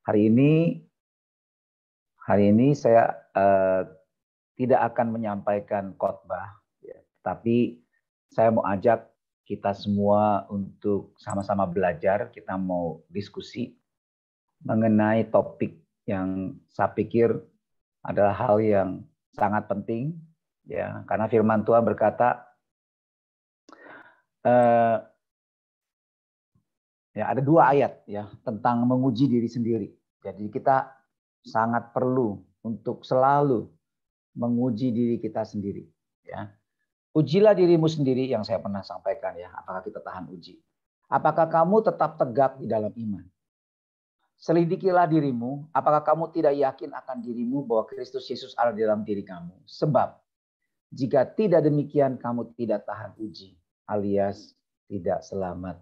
Hari ini saya tidak akan menyampaikan khotbah, ya, tapi saya mau ajak kita semua untuk sama-sama belajar. Kita mau diskusi mengenai topik yang saya pikir adalah hal yang sangat penting, ya, karena Firman Tuhan berkata, ya, ada 2 ayat ya tentang menguji diri sendiri. Jadi kita sangat perlu untuk selalu menguji diri kita sendiri. Ya. Ujilah dirimu sendiri yang saya pernah sampaikan ya. Apakah kita tahan uji? Apakah kamu tetap tegak di dalam iman? Selidikilah dirimu. Apakah kamu tidak yakin akan dirimu bahwa Kristus Yesus ada di dalam diri kamu? Sebab jika tidak demikian kamu tidak tahan uji, alias tidak selamat.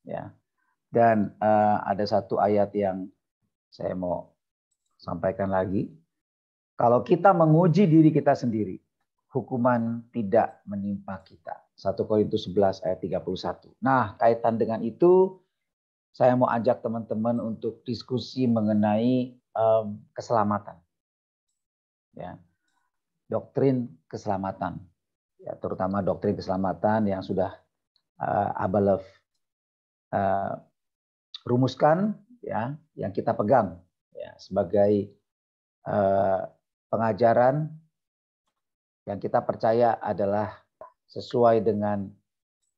Ya. Dan ada satu ayat yang saya mau sampaikan lagi. Kalau kita menguji diri kita sendiri, hukuman tidak menimpa kita. 1 Korintus 11 ayat 31. Nah, kaitan dengan itu, saya mau ajak teman-teman untuk diskusi mengenai keselamatan. Ya. Doktrin keselamatan. Ya, terutama doktrin keselamatan yang sudah Abba Love rumuskan, ya, yang kita pegang ya, sebagai pengajaran yang kita percaya adalah sesuai dengan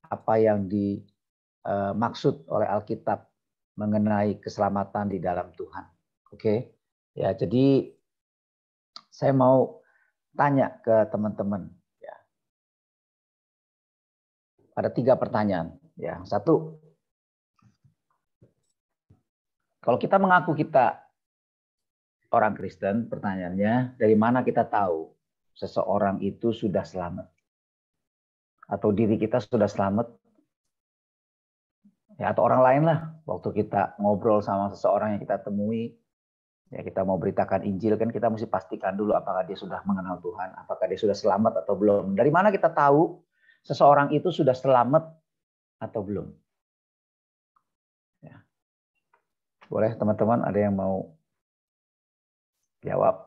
apa yang dimaksud oleh Alkitab mengenai keselamatan di dalam Tuhan. Oke, ya, jadi saya mau tanya ke teman-teman. Ya. Ada 3 pertanyaan. Ya, 1. Kalau kita mengaku kita orang Kristen, pertanyaannya, dari mana kita tahu seseorang itu sudah selamat? Atau diri kita sudah selamat? Ya, atau orang lain lah. Waktu kita ngobrol sama seseorang yang kita temui, ya, kita mau beritakan Injil, kan kita mesti pastikan dulu apakah dia sudah mengenal Tuhan, apakah dia sudah selamat atau belum. Dari mana kita tahu seseorang itu sudah selamat atau belum? Ya. Boleh teman-teman, ada yang mau jawab?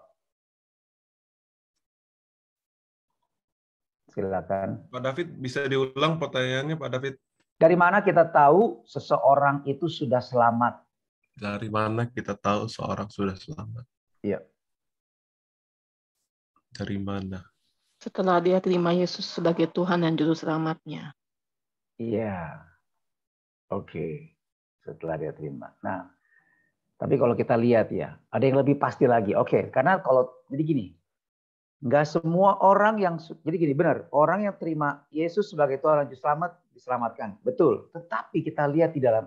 Silakan. Pak David, bisa diulang pertanyaannya, Pak David? Dari mana kita tahu seseorang itu sudah selamat? Dari mana kita tahu seorang sudah selamat? Iya. Dari mana? Setelah dia terima Yesus sebagai Tuhan dan Juru Selamatnya. Iya. Oke. Setelah dia terima. Nah, tapi kalau kita lihat ya, ada yang lebih pasti lagi. Oke, karena kalau, jadi gini, nggak semua orang yang, jadi gini, benar, orang yang terima Yesus sebagai Tuhan dan Juru Selamat, diselamatkan. Betul. Tetapi kita lihat di dalam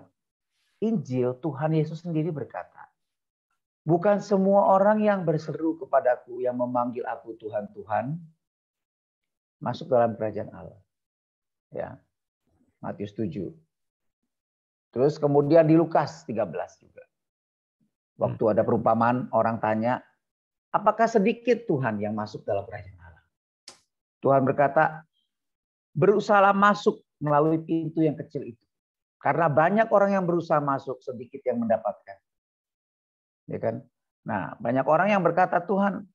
Injil, Tuhan Yesus sendiri berkata, bukan semua orang yang berseru kepadaku, yang memanggil aku Tuhan, Tuhan, masuk dalam kerajaan Allah. Ya. Matius 7. Terus kemudian di Lukas 13 juga. Waktu ada perumpamaan, orang tanya, apakah sedikit Tuhan yang masuk dalam kerajaan Allah? Tuhan berkata, berusahalah masuk melalui pintu yang kecil itu. Karena banyak orang yang berusaha masuk, sedikit yang mendapatkan. Ya kan? Nah, banyak orang yang berkata, Tuhan,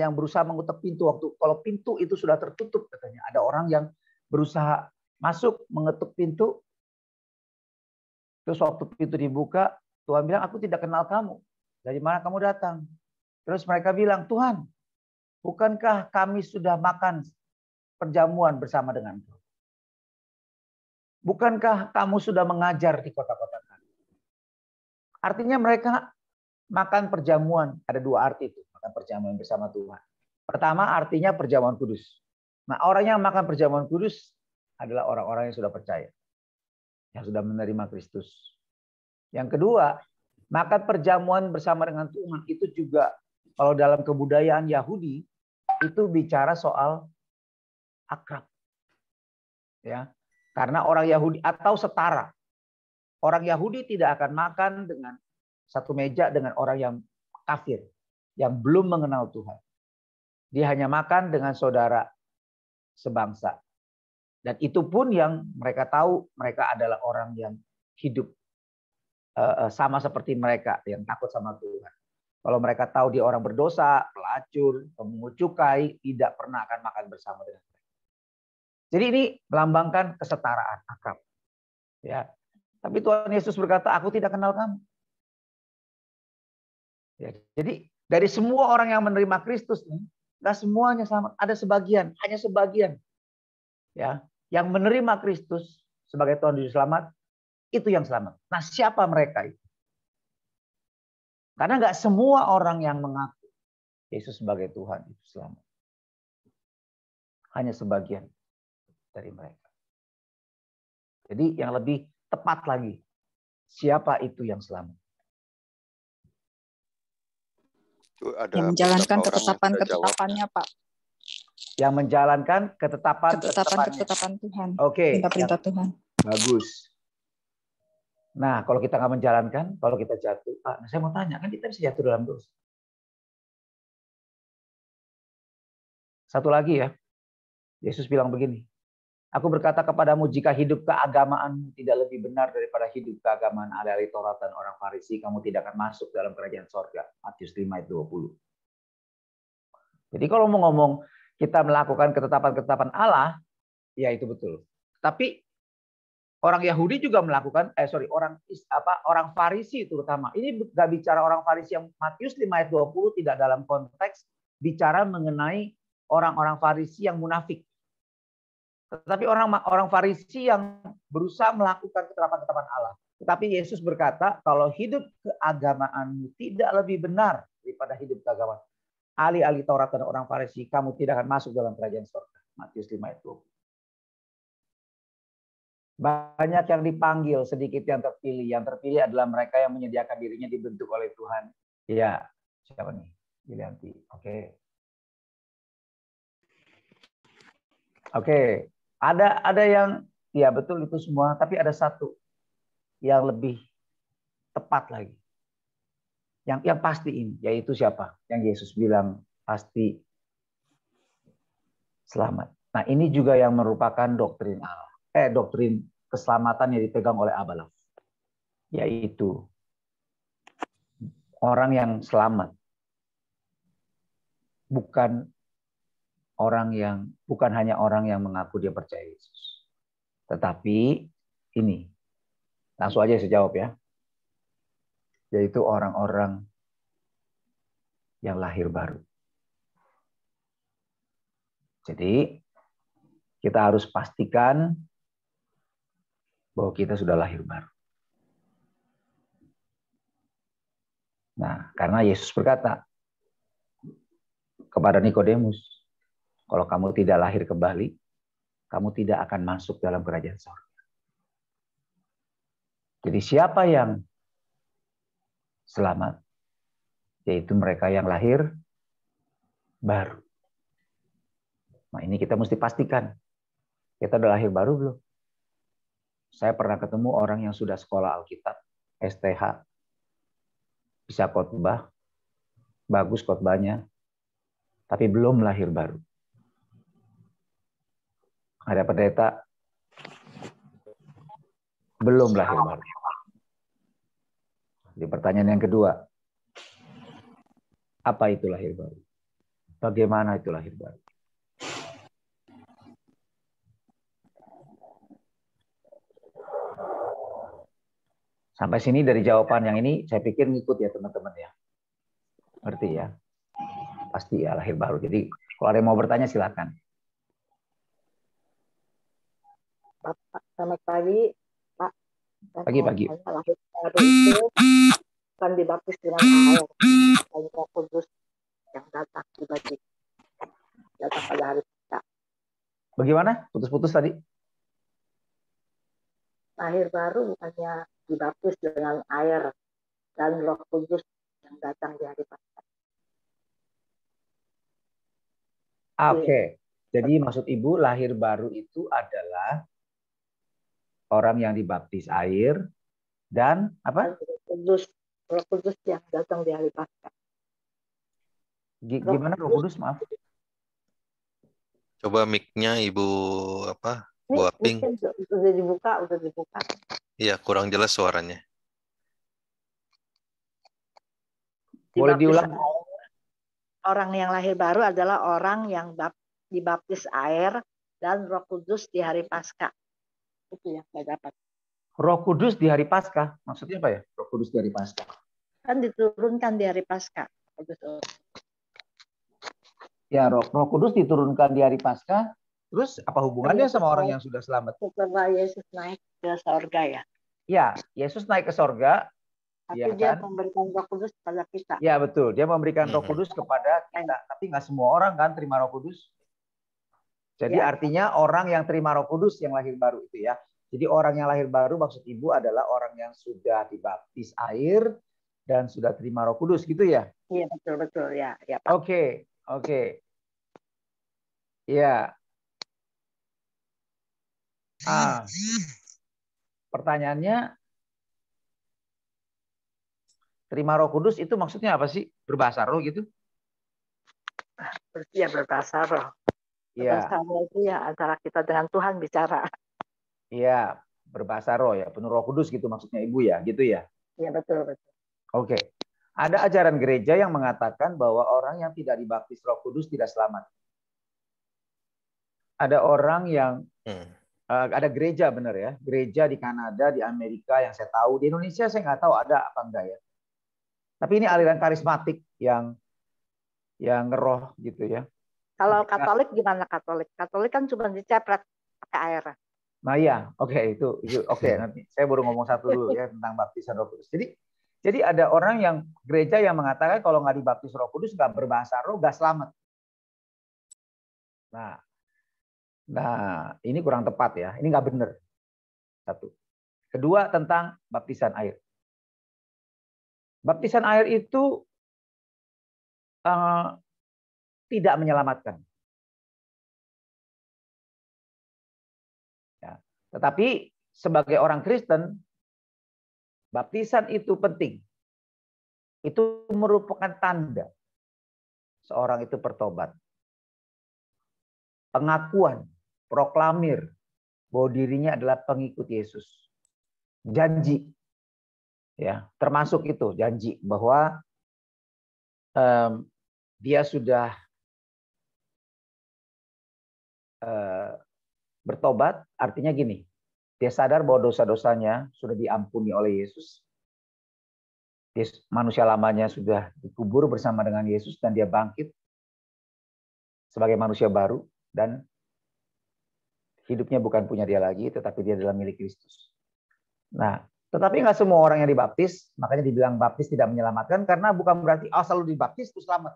yang berusaha mengutuk pintu, waktu kalau pintu itu sudah tertutup, katanya ada orang yang berusaha masuk mengetuk pintu, terus waktu pintu dibuka, Tuhan bilang, aku tidak kenal kamu, dari mana kamu datang? Terus mereka bilang, Tuhan, bukankah kami sudah makan perjamuan bersama dengan Tuhan? Bukankah kamu sudah mengajar di kota-kota kami? Artinya mereka makan perjamuan, ada 2 arti itu, makan perjamuan bersama Tuhan. Pertama artinya perjamuan kudus. Nah, orang yang makan perjamuan kudus adalah orang-orang yang sudah percaya, yang sudah menerima Kristus. Yang kedua, makan perjamuan bersama dengan Tuhan itu juga kalau dalam kebudayaan Yahudi itu bicara soal akrab. Ya. Karena orang Yahudi atau setara. Orang Yahudi tidak akan makan dengan satu meja dengan orang yang kafir, yang belum mengenal Tuhan. Dia hanya makan dengan saudara sebangsa. Dan itu pun yang mereka tahu, mereka adalah orang yang hidup sama seperti mereka yang takut sama Tuhan. Kalau mereka tahu dia orang berdosa, pelacur, pemungut cukai, tidak pernah akan makan bersama dengan mereka. Jadi ini melambangkan kesetaraan, akrab. Ya. Tapi Tuhan Yesus berkata, aku tidak kenal kamu. Ya, jadi dari semua orang yang menerima Kristus nih, nggak semuanya sama, ada sebagian, hanya sebagian. Ya, yang menerima Kristus sebagai Tuhan Juru Selamat, itu yang selamat. Nah, siapa mereka itu? Karena nggak semua orang yang mengaku Yesus sebagai Tuhan itu selamat. Hanya sebagian dari mereka. Jadi yang lebih tepat lagi, siapa itu yang selamat? Itu ada Yang menjalankan beberapa orang yang sudah jawab. ketetapan-ketetapannya, Pak. Yang menjalankan ketetapan-ketetapannya. Ketetapan Tuhan. Oke. Perintah-perintah Tuhan. Bagus. Nah, kalau kita nggak menjalankan, kalau kita jatuh, Pak, saya mau tanya, kan kita bisa jatuh dalam dosa. Satu lagi ya, Yesus bilang begini, aku berkata kepadamu, jika hidup keagamaan tidak lebih benar daripada hidup keagamaan ahli Taurat dan orang Farisi, kamu tidak akan masuk dalam kerajaan sorga. Matius 5 ayat 20. Jadi kalau mau ngomong kita melakukan ketetapan-ketetapan Allah, ya itu betul. Tapi orang Yahudi juga melakukan, orang Farisi terutama. Ini nggak bicara orang Farisi yang Matius 5 ayat 20 tidak dalam konteks bicara mengenai orang-orang Farisi yang munafik. Tetapi orang Farisi yang berusaha melakukan ketetapan-ketetapan Allah. Tetapi Yesus berkata, kalau hidup keagamaanmu tidak lebih benar daripada hidup keagamaan ahli-ahli Taurat dan orang Farisi, kamu tidak akan masuk dalam kerajaan surga. Matius 5 ayat 20. Banyak yang dipanggil, sedikit yang terpilih. Yang terpilih adalah mereka yang menyediakan dirinya dibentuk oleh Tuhan. Iya, siapa nih? Yulianti. Oke. Ada yang, ya betul itu semua, tapi ada satu yang lebih tepat lagi. Yang pasti ini, yaitu siapa? Yang Yesus bilang pasti selamat. Nah, ini juga yang merupakan doktrin Allah. Doktrin keselamatan yang dipegang oleh Abalaf. Yaitu orang yang selamat. Bukan hanya orang yang mengaku dia percaya Yesus. Tetapi ini, langsung aja saya jawab ya. Yaitu orang-orang yang lahir baru. Jadi kita harus pastikan bahwa kita sudah lahir baru. Nah, karena Yesus berkata kepada Nikodemus, kalau kamu tidak lahir kembali, kamu tidak akan masuk dalam kerajaan surga. Jadi siapa yang selamat? Yaitu mereka yang lahir baru. Nah, ini kita mesti pastikan. Kita udah lahir baru belum? Saya pernah ketemu orang yang sudah sekolah Alkitab, STH, bisa khotbah, bagus khotbahnya, tapi belum lahir baru. Ada pendeta, belum lahir baru. Jadi pertanyaan yang kedua, apa itu lahir baru? Bagaimana itu lahir baru? Sampai sini dari jawaban yang ini, saya pikir ngikut ya teman-teman ya. Ngerti ya? Pasti ya lahir baru. Jadi kalau ada yang mau bertanya silakan. Bapak, selamat pagi, Pak. Pagi-pagi. Lahir baru itu bukan dibaptis dengan air, dan Roh Kudus yang datang tiba-tiba datang pada hari kita. Bagaimana? Putus-putus tadi? Lahir baru bukannya dibaptis dengan air dan Roh Kudus yang datang di hari Paskah. Oke. Jadi maksud Ibu lahir baru itu adalah orang yang dibaptis air dan apa? Roh Kudus yang datang di hari Paskah. Gimana Roh Kudus? Maaf. Coba mic-nya Ibu Bu Aping. Udah dibuka. Iya, kurang jelas suaranya. Boleh dibaptis diulang? air. Orang yang lahir baru adalah orang yang dibaptis air dan Roh Kudus di hari Paskah. Itu yang saya dapat. Roh Kudus di hari Paskah. Maksudnya apa ya? Roh Kudus di hari Paskah. Kan diturunkan di hari Paskah. Ya, Roh Kudus diturunkan di hari Paskah. Terus apa hubungannya sama orang yang sudah selamat? Setelah Yesus naik ke sorga ya. Ya, Yesus naik ke sorga. Tapi Ya dia kan? memberikan Roh Kudus kepada kita. Ya betul, dia memberikan Roh Kudus kepada kita. Tapi nggak semua orang kan terima Roh Kudus. Jadi Ya. artinya orang yang terima Roh Kudus yang lahir baru itu ya. Jadi orang yang lahir baru maksud Ibu adalah orang yang sudah dibaptis air dan sudah terima Roh Kudus gitu ya? Iya betul ya, ya Pak. Oke. Ya. Pertanyaannya, terima Roh Kudus itu maksudnya apa sih? Berbahasa roh gitu? Ya berbahasa roh. Iya. Berbahasa roh itu ya antara kita dengan Tuhan bicara. Iya, berbahasa roh ya, penuh Roh Kudus gitu maksudnya Ibu ya, gitu ya? Iya betul. Oke. Ada ajaran gereja yang mengatakan bahwa orang yang tidak dibaptis Roh Kudus tidak selamat. Ada orang yang ada gereja benar ya, gereja di Kanada, di Amerika yang saya tahu, di Indonesia saya nggak tahu ada apa enggak ya. Tapi ini aliran karismatik yang ngeroh gitu ya. Kalau Katolik gimana Katolik? Katolik kan cuma dicepret pakai air. Nah ya, oke itu oke. Nanti saya baru ngomong satu dulu ya tentang baptisan Roh Kudus. Jadi ada orang yang gereja yang mengatakan kalau nggak dibaptis Roh Kudus nggak berbahasa roh nggak selamat. Nah ini kurang tepat ya. Ini nggak benar. Satu. Kedua tentang baptisan air. Baptisan air itu tidak menyelamatkan. Ya. Tetapi sebagai orang Kristen, baptisan itu penting. Itu merupakan tanda seorang itu bertobat. Pengakuan, proklamir bahwa dirinya adalah pengikut Yesus. Janji. Ya, termasuk itu janji bahwa dia sudah bertobat, artinya gini, dia sadar bahwa dosa-dosanya sudah diampuni oleh Yesus. Manusia lamanya sudah dikubur bersama dengan Yesus dan dia bangkit sebagai manusia baru dan hidupnya bukan punya dia lagi, tetapi dia adalah milik Kristus. Nah, tetapi nggak semua orang yang dibaptis, makanya dibilang baptis tidak menyelamatkan, karena bukan berarti asal lu dibaptis terus selamat.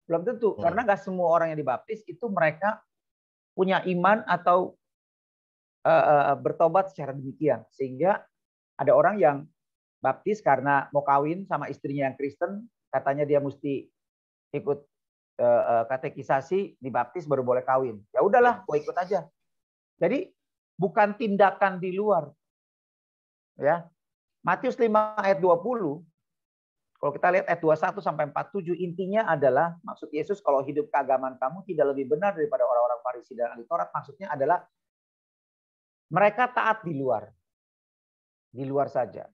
Belum tentu, karena nggak semua orang yang dibaptis itu mereka punya iman atau bertobat secara demikian. Sehingga ada orang yang baptis karena mau kawin sama istrinya yang Kristen, katanya dia mesti ikut katekisasi, dibaptis baru boleh kawin. Ya udahlah, gue ikut aja. Jadi bukan tindakan di luar. Ya. Matius 5 ayat 20, kalau kita lihat ayat 21 sampai 47, intinya adalah maksud Yesus kalau hidup keagamaan kamu tidak lebih benar daripada orang-orang Farisi dan ahli Taurat, maksudnya adalah mereka taat di luar saja.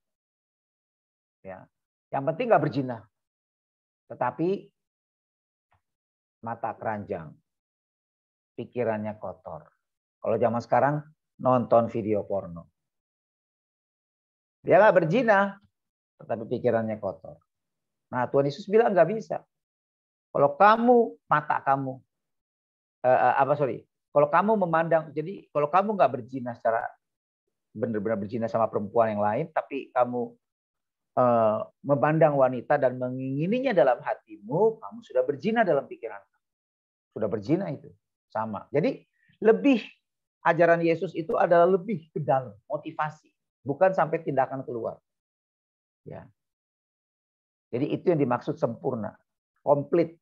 Ya. Yang penting nggak berzina. Tetapi mata keranjang, pikirannya kotor. Kalau zaman sekarang nonton video porno. Dia nggak berzina, tetapi pikirannya kotor. Nah, Tuhan Yesus bilang nggak bisa. Kalau kamu mata kamu, kalau kamu memandang, jadi kalau kamu nggak berzina secara benar-benar berzina sama perempuan yang lain, tapi kamu memandang wanita dan mengingininya dalam hatimu, kamu sudah berzina dalam pikiran. Sudah berzina itu sama. Jadi lebih ajaran Yesus itu adalah lebih ke dalam motivasi, bukan sampai tindakan keluar. Ya. Jadi itu yang dimaksud sempurna, komplit,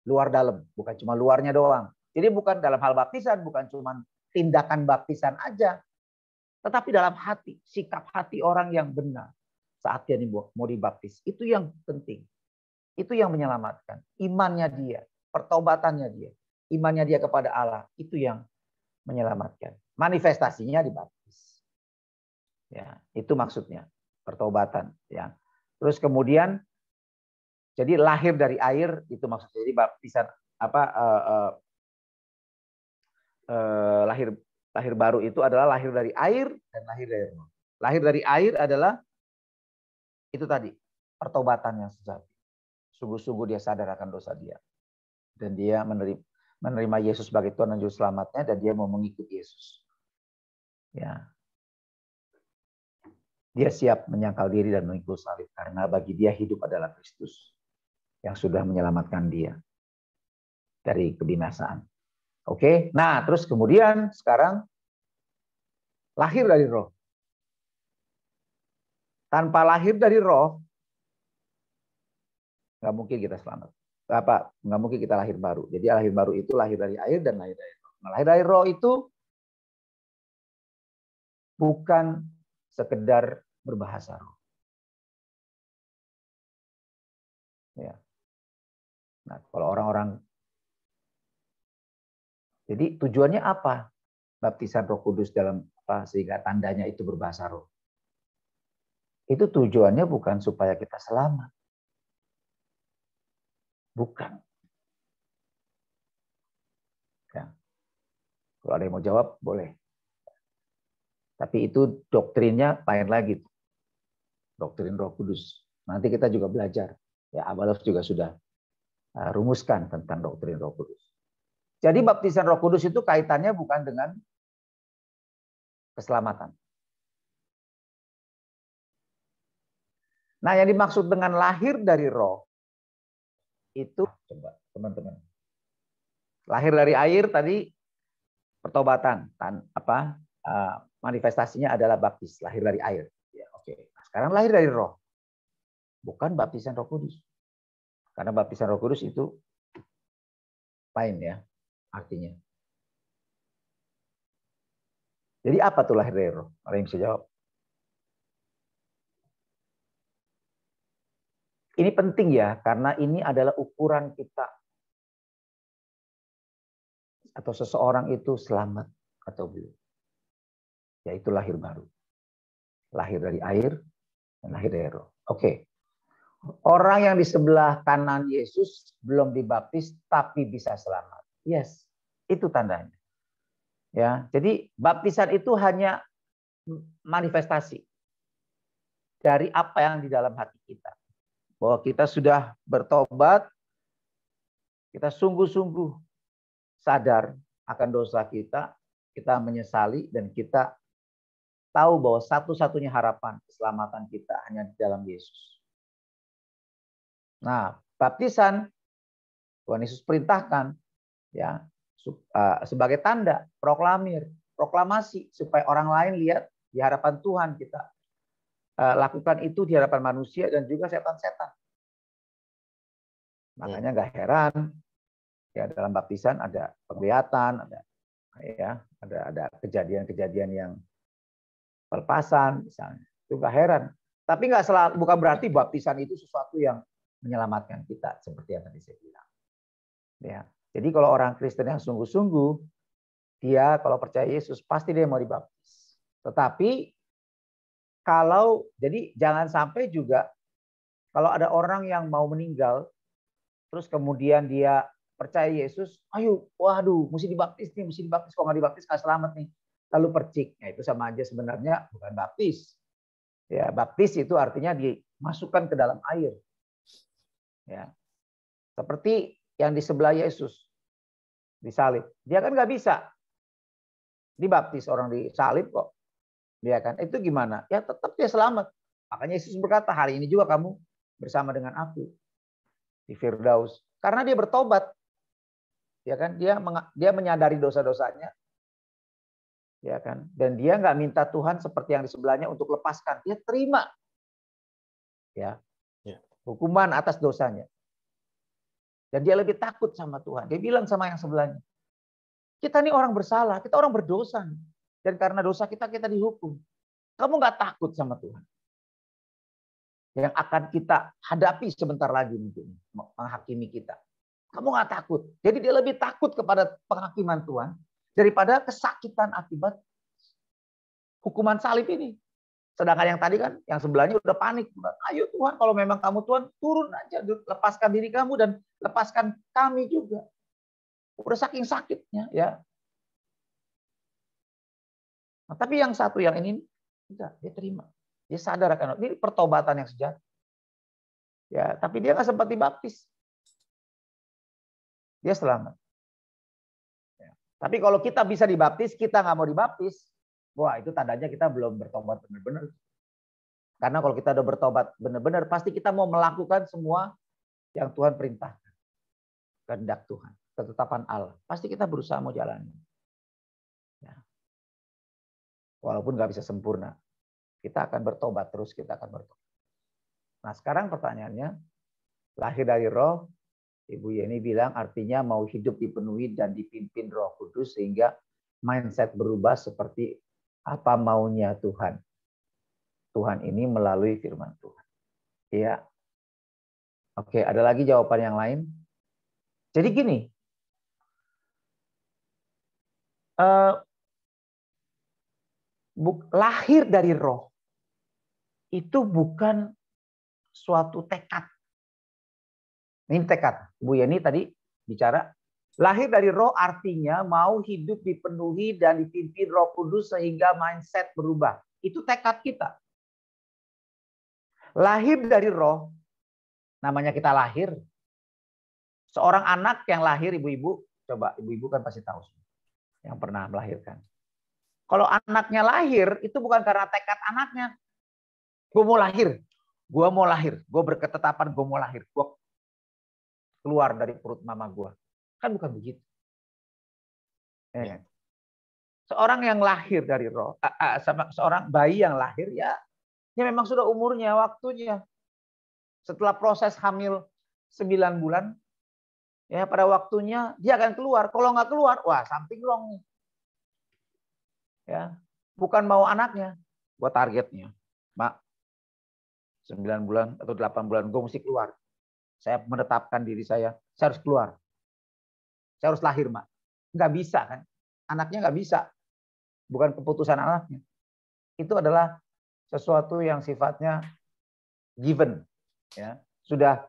luar dalam, bukan cuma luarnya doang. Jadi bukan dalam hal baptisan, bukan cuma tindakan baptisan aja, tetapi dalam hati, sikap hati orang yang benar saat dia mau dibaptis. Itu yang penting. Itu yang menyelamatkan. Imannya dia, pertobatannya dia, imannya dia kepada Allah, itu yang menyelamatkan. Manifestasinya dibaptis. Ya, itu maksudnya pertobatan. Ya. Terus kemudian Jadi lahir dari air itu maksudnya. Jadi baptisan lahir baru itu adalah lahir dari air dan lahir dari roh. Lahir dari air adalah itu tadi, pertobatan yang sejati. Sungguh-sungguh dia sadar akan dosa dia. Dan dia menerima Yesus sebagai Tuhan dan Juru Selamatnya, dan dia mau mengikuti Yesus. Ya. Dia siap menyangkal diri dan mengikut salib, karena bagi dia hidup adalah Kristus yang sudah menyelamatkan dia dari kebinasaan. Oke, nah terus kemudian sekarang lahir dari roh. Tanpa lahir dari roh, nggak mungkin kita selamat. Nggak mungkin kita lahir baru. Jadi lahir baru itu lahir dari air dan lahir dari roh. Nah, lahir dari roh itu bukan sekedar berbahasa roh. Ya. Nah, kalau orang-orang, jadi tujuannya apa? Baptisan Roh Kudus dalam apa sehingga tandanya itu berbahasa roh. Itu tujuannya bukan supaya kita selamat. Bukan. Ya. Kalau ada yang mau jawab, boleh. Tapi itu doktrinnya lain lagi. Doktrin Roh Kudus. Nanti kita juga belajar. Ya, Abalov juga sudah rumuskan tentang doktrin Roh Kudus. Jadi baptisan Roh Kudus itu kaitannya bukan dengan keselamatan. Nah, yang dimaksud dengan lahir dari roh itu, coba teman-teman. Lahir dari air tadi pertobatan, manifestasinya adalah baptis, lahir dari air. Ya, oke. Sekarang lahir dari roh, bukan baptisan Roh Kudus. Karena baptisan Roh Kudus itu lain ya artinya. Jadi apa tuh lahir dari roh? Ada yang bisa jawab? Ini penting ya, karena ini adalah ukuran kita. Atau seseorang itu selamat atau belum. Yaitu lahir baru. Lahir dari air dan lahir dari roh. Oke. Orang yang di sebelah kanan Yesus belum dibaptis tapi bisa selamat. Yes, itu tandanya. Ya, jadi baptisan itu hanya manifestasi dari apa yang di dalam hati kita. Bahwa kita sudah bertobat, kita sungguh-sungguh sadar akan dosa kita menyesali, dan kita tahu bahwa satu-satunya harapan keselamatan kita hanya di dalam Yesus. Nah, baptisan Tuhan Yesus perintahkan ya sebagai tanda, proklamasi supaya orang lain lihat di hadapan Tuhan kita lakukan itu di hadapan manusia dan juga setan-setan. Makanya nggak heran ya dalam baptisan ada penglihatan, ada kejadian-kejadian yang pelepasan misalnya. Itu nggak heran. Tapi bukan berarti baptisan itu sesuatu yang menyelamatkan kita seperti yang tadi saya bilang. Ya. Jadi kalau orang Kristen yang sungguh-sungguh, dia kalau percaya Yesus pasti dia mau dibaptis. Tetapi jadi jangan sampai juga kalau ada orang yang mau meninggal, terus kemudian dia percaya Yesus, waduh, mesti dibaptis, kalau nggak dibaptis nggak selamat nih. Lalu percik, nah itu sama aja sebenarnya bukan baptis. Ya, baptis itu artinya dimasukkan ke dalam air. Ya, seperti yang di sebelah Yesus disalib, dia kan nggak bisa dibaptis orang disalib kok. Dia kan itu gimana? Ya tetap dia selamat. Makanya Yesus berkata, hari ini juga kamu bersama dengan aku di Firdaus. Karena dia bertobat. Ya kan? Dia menyadari dosa-dosanya. Ya kan? Dan dia nggak minta Tuhan seperti yang di sebelahnya untuk lepaskan. Dia terima. Ya. Hukuman atas dosanya. Dan dia lebih takut sama Tuhan. Dia bilang sama yang sebelahnya, kita nih orang bersalah, kita orang berdosa. Dan karena dosa kita dihukum. Kamu nggak takut sama Tuhan? Yang akan kita hadapi sebentar lagi mungkin menghakimi kita. Kamu nggak takut. Jadi dia lebih takut kepada penghakiman Tuhan daripada kesakitan akibat hukuman salib ini. Sedangkan yang tadi kan, yang sebelahnya udah panik. Ayo Tuhan, kalau memang kamu Tuhan, turun aja. Lepaskan diri kamu dan lepaskan kami juga. Udah saking sakitnya ya. Nah, tapi yang satu yang ini, enggak, dia terima. Dia sadar akan ini pertobatan yang sejati. Ya, tapi dia nggak sempat dibaptis. Dia selamat. Ya. Tapi kalau kita bisa dibaptis, kita nggak mau dibaptis, wah itu tandanya kita belum bertobat benar-benar. Karena kalau kita udah bertobat benar-benar, pasti kita mau melakukan semua yang Tuhan perintahkan. Kehendak Tuhan, ketetapan Allah. Pasti kita berusaha mau jalani. Ya. Walaupun nggak bisa sempurna, kita akan bertobat terus, kita akan bertobat. Nah sekarang pertanyaannya, lahir dari Roh, Ibu Yeni bilang artinya mau hidup dipenuhi dan dipimpin Roh Kudus sehingga mindset berubah seperti apa maunya Tuhan. Tuhan ini melalui firman Tuhan. Iya. Oke, ada lagi jawaban yang lain? Jadi gini, lahir dari Roh itu bukan suatu tekad. Ini tekad. Bu Yeni tadi bicara, lahir dari Roh artinya mau hidup dipenuhi dan dipimpin Roh Kudus sehingga mindset berubah. Itu tekad kita. Lahir dari Roh, namanya kita lahir. Seorang anak yang lahir, ibu-ibu, coba ibu-ibu kan pasti tahu yang pernah melahirkan. Kalau anaknya lahir, itu bukan karena tekad anaknya. Gue mau lahir. Gue berketetapan gue mau lahir. Gue keluar dari perut mama gue. Kan bukan begitu. Seorang yang lahir dari Roh, seorang bayi yang lahir ya memang sudah umurnya, waktunya. Setelah proses hamil 9 bulan, ya pada waktunya dia akan keluar. Kalau nggak keluar, wah something wrong nih. Ya, bukan mau anaknya, buat targetnya. Mak, 9 bulan atau 8 bulan gue mesti keluar. Saya menetapkan diri saya harus keluar. Saya harus lahir, Mak. Nggak bisa kan? Anaknya nggak bisa. Bukan keputusan anaknya. Itu adalah sesuatu yang sifatnya given. Ya, sudah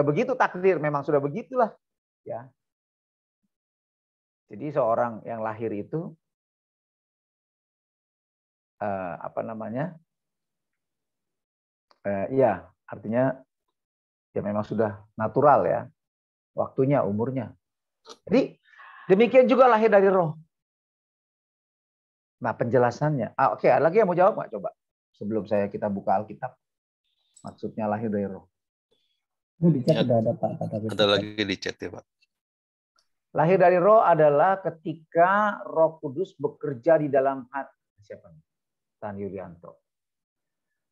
begitu takdir, memang sudah begitulah. Ya. Jadi seorang yang lahir itu ya artinya ya memang sudah natural ya, waktunya, umurnya. Jadi demikian juga lahir dari Roh. Nah penjelasannya, oke, ada lagi yang mau jawab nggak coba? Sebelum kita buka Alkitab, maksudnya lahir dari Roh. Di chat udah ada Pak. Ada lagi di chat ya Pak. Lahir dari Roh adalah ketika Roh Kudus bekerja di dalam hati. Siapa nih? Tan Yulianto.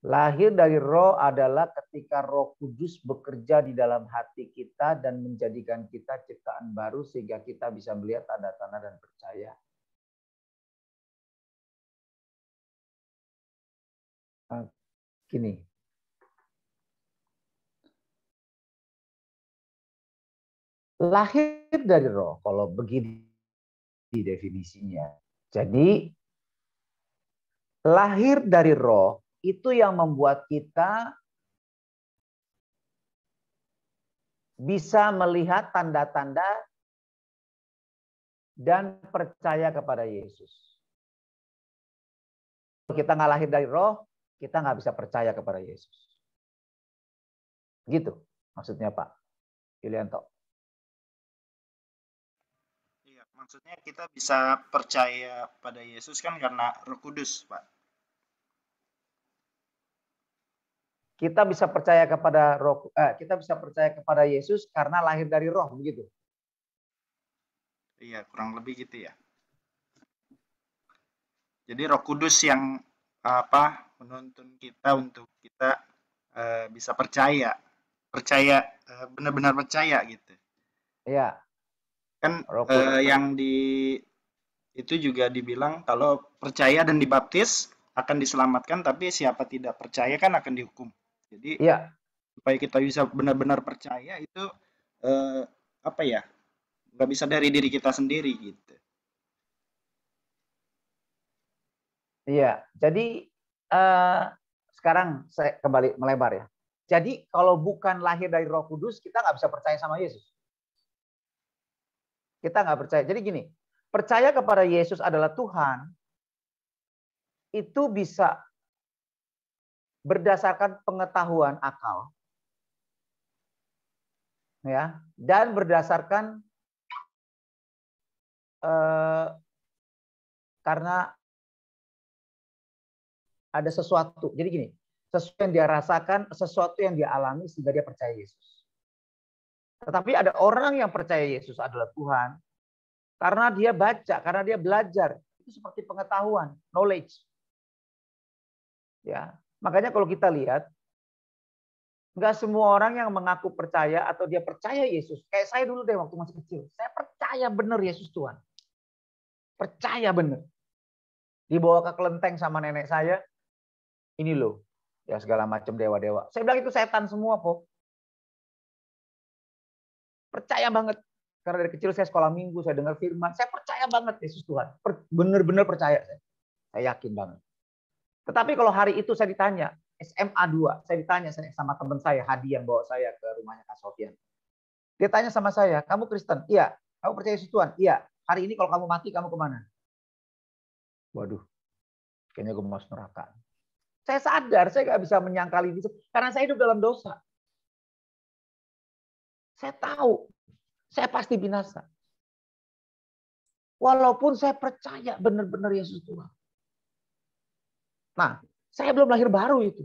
Lahir dari Roh adalah ketika Roh Kudus bekerja di dalam hati kita dan menjadikan kita ciptaan baru sehingga kita bisa melihat tanda-tanda dan percaya. Gini. Lahir dari Roh, kalau begini definisinya. Jadi lahir dari Roh itu yang membuat kita bisa melihat tanda-tanda dan percaya kepada Yesus. Kalau kita nggak lahir dari Roh, kita nggak bisa percaya kepada Yesus. Gitu maksudnya Pak Yulianto. Iya, maksudnya kita bisa percaya pada Yesus kan karena Roh Kudus, Pak. Kita bisa percaya kepada Yesus karena lahir dari Roh, begitu. Iya, kurang lebih gitu ya. Jadi Roh Kudus yang menuntun kita untuk kita bisa percaya, benar-benar percaya gitu. Iya. Kan yang itu juga dibilang kalau percaya dan dibaptis akan diselamatkan, tapi siapa tidak percaya kan akan dihukum. Jadi supaya kita bisa benar-benar percaya itu nggak bisa dari diri kita sendiri gitu. Iya, jadi sekarang saya kembali melebar ya. Jadi kalau bukan lahir dari Roh Kudus, kita nggak bisa percaya sama Yesus. Kita nggak percaya. Jadi gini, percaya kepada Yesus adalah Tuhan, itu bisa berdasarkan pengetahuan akal, ya, dan berdasarkan karena ada sesuatu. Jadi gini, sesuatu yang dia rasakan, sesuatu yang dia alami sehingga dia percaya Yesus. Tetapi ada orang yang percaya Yesus adalah Tuhan karena dia baca, karena dia belajar. Itu seperti pengetahuan, knowledge. Ya, makanya kalau kita lihat, nggak semua orang yang mengaku percaya atau dia percaya Yesus. Kayak saya dulu deh waktu masih kecil. Saya percaya benar Yesus Tuhan. Percaya benar. Dibawa ke kelenteng sama nenek saya. Ini loh. Ya segala macam dewa-dewa. Saya bilang itu setan semua kok. Percaya banget. Karena dari kecil saya sekolah minggu. Saya dengar firman. Saya percaya banget Yesus Tuhan. Benar-benar percaya. Saya yakin banget. Tetapi kalau hari itu saya ditanya. SMA 2. Saya ditanya sama teman saya. Hadi yang bawa saya ke rumahnya Kak Sofian. Dia tanya sama saya. Kamu Kristen? Iya. Kamu percaya Yesus Tuhan? Iya. Hari ini kalau kamu mati, kamu kemana? Waduh, kayaknya gue masuk neraka. Saya sadar, saya nggak bisa menyangkali itu karena saya hidup dalam dosa. Saya tahu, saya pasti binasa. Walaupun saya percaya benar-benar Yesus Tuhan. Nah, saya belum lahir baru itu.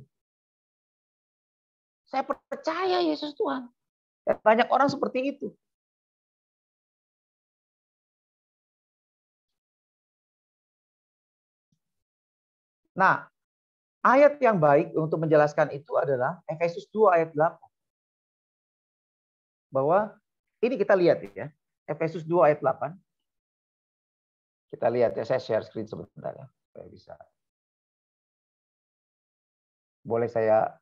Saya percaya Yesus Tuhan. Dan banyak orang seperti itu. Nah, ayat yang baik untuk menjelaskan itu adalah Efesus 2 ayat 8. Bahwa ini kita lihat ya, Efesus 2 ayat 8. Kita lihat ya, saya share screen sebentar ya, supaya bisa. Boleh saya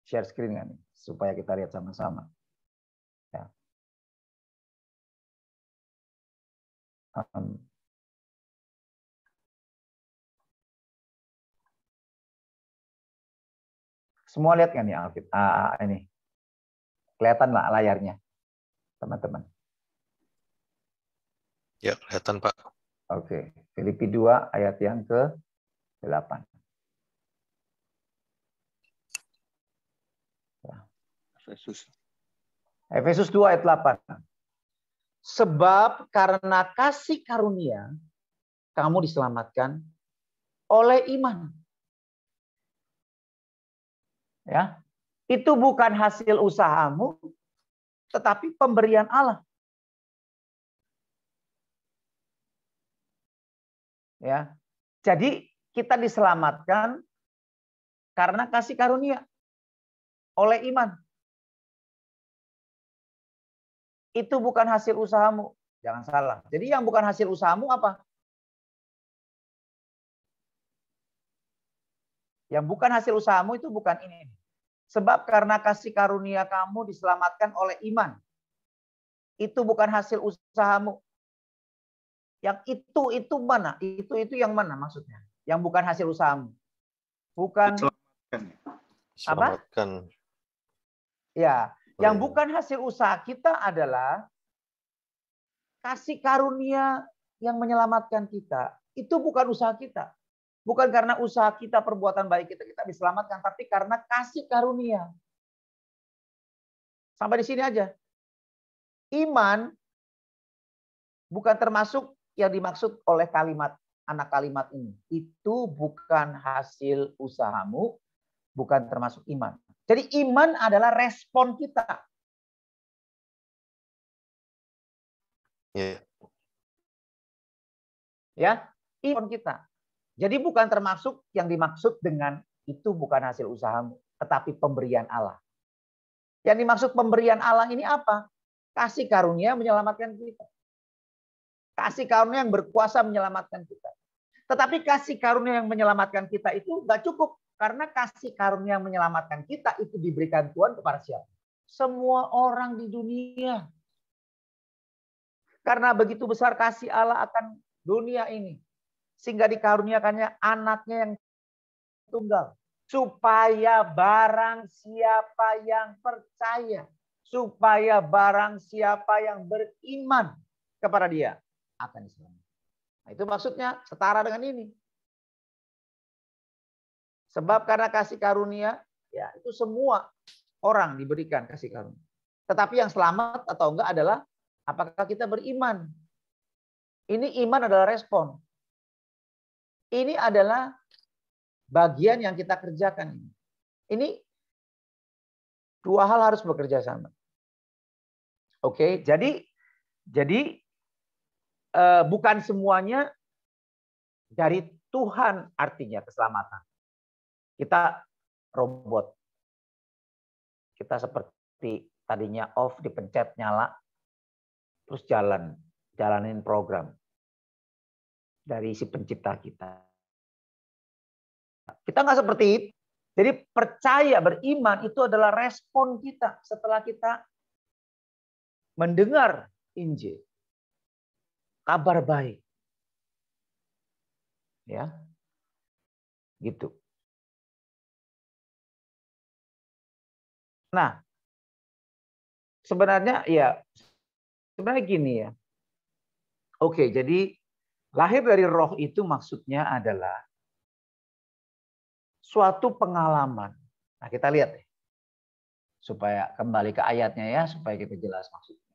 share screen nggak nih, supaya kita lihat sama-sama. Ya. Semua lihat nggak nih Alfit? Ini kelihatan lah layarnya, teman-teman. Ya, kelihatan Pak. Oke, Filipi 2 ayat yang ke-8. Efesus 2 ayat 8. Sebab karena kasih karunia kamu diselamatkan oleh iman. Ya, itu bukan hasil usahamu, tetapi pemberian Allah. Ya, jadi kita diselamatkan karena kasih karunia oleh iman. Itu bukan hasil usahamu, jangan salah. Jadi yang bukan hasil usahamu apa? Yang bukan hasil usahamu itu bukan ini. Sebab karena kasih karunia kamu diselamatkan oleh iman. Itu bukan hasil usahamu. Yang itu mana? Itu yang mana maksudnya? Yang bukan hasil usahamu. Bukan Selamatkan. Apa? Ya, yang bukan hasil usaha kita adalah kasih karunia yang menyelamatkan kita. Itu bukan usaha kita. Bukan karena usaha kita, perbuatan baik kita diselamatkan, tapi karena kasih karunia. Sampai di sini aja. Iman bukan termasuk yang dimaksud oleh anak kalimat ini. Itu bukan hasil usahamu, bukan termasuk iman. Jadi iman adalah respon kita. Ya, iman kita. Jadi bukan termasuk yang dimaksud dengan itu bukan hasil usahamu, tetapi pemberian Allah. Yang dimaksud pemberian Allah ini apa? Kasih karunia menyelamatkan kita. Kasih karunia yang berkuasa menyelamatkan kita. Tetapi kasih karunia yang menyelamatkan kita itu nggak cukup. Karena kasih karunia yang menyelamatkan kita itu diberikan Tuhan kepada siapa? Semua orang di dunia. Karena begitu besar kasih Allah akan dunia ini. Sehingga dikaruniakannya anaknya yang tunggal. Supaya barang siapa yang percaya, supaya barang siapa yang beriman kepada dia akan diselamatkan. Nah, itu maksudnya setara dengan ini. Sebab karena kasih karunia, ya itu semua orang diberikan kasih karunia. Tetapi yang selamat atau enggak adalah apakah kita beriman. Ini iman adalah respon. Ini adalah bagian yang kita kerjakan. Ini dua hal harus bekerja sama. Oke, jadi bukan semuanya dari Tuhan artinya keselamatan. Kita robot. Kita seperti tadinya off, dipencet, nyala, terus jalanin program dari si pencipta kita. Kita nggak seperti itu. Jadi percaya, beriman itu adalah respon kita setelah kita mendengar Injil. Kabar baik. Ya. Gitu. Nah, sebenarnya gini ya. Oke, jadi lahir dari roh itu maksudnya adalah suatu pengalaman. Nah, kita lihat ya. Supaya kembali ke ayatnya ya, supaya kita jelas maksudnya.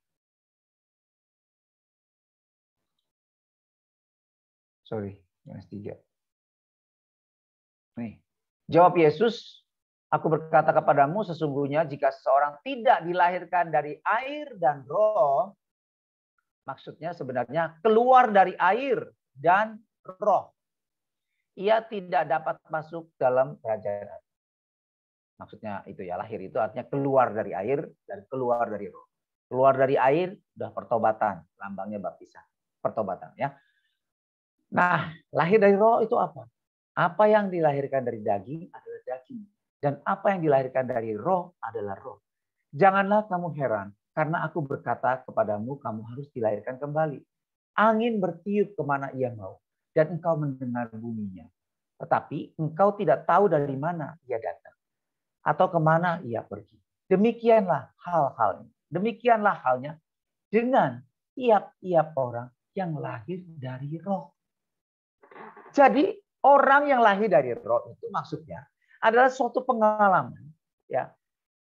Sorry, Yohanes 3. Nih. Jawab Yesus, aku berkata kepadamu sesungguhnya jika seseorang tidak dilahirkan dari air dan roh, maksudnya sebenarnya keluar dari air dan roh, ia tidak dapat masuk dalam kerajaan Allah. Maksudnya itu ya, lahir itu artinya keluar dari air dan keluar dari roh. Keluar dari air udah pertobatan, lambangnya baptisan, pertobatan ya. Nah, lahir dari roh itu apa? Apa yang dilahirkan dari daging adalah daging. Dan apa yang dilahirkan dari roh adalah roh. Janganlah kamu heran, karena aku berkata kepadamu, kamu harus dilahirkan kembali. Angin bertiup kemana ia mau, dan engkau mendengar bunyinya. Tetapi engkau tidak tahu dari mana ia datang, atau kemana ia pergi. Demikianlah hal-halnya. Demikianlah halnya dengan tiap-tiap orang yang lahir dari roh. Jadi orang yang lahir dari roh itu maksudnya adalah suatu pengalaman, ya.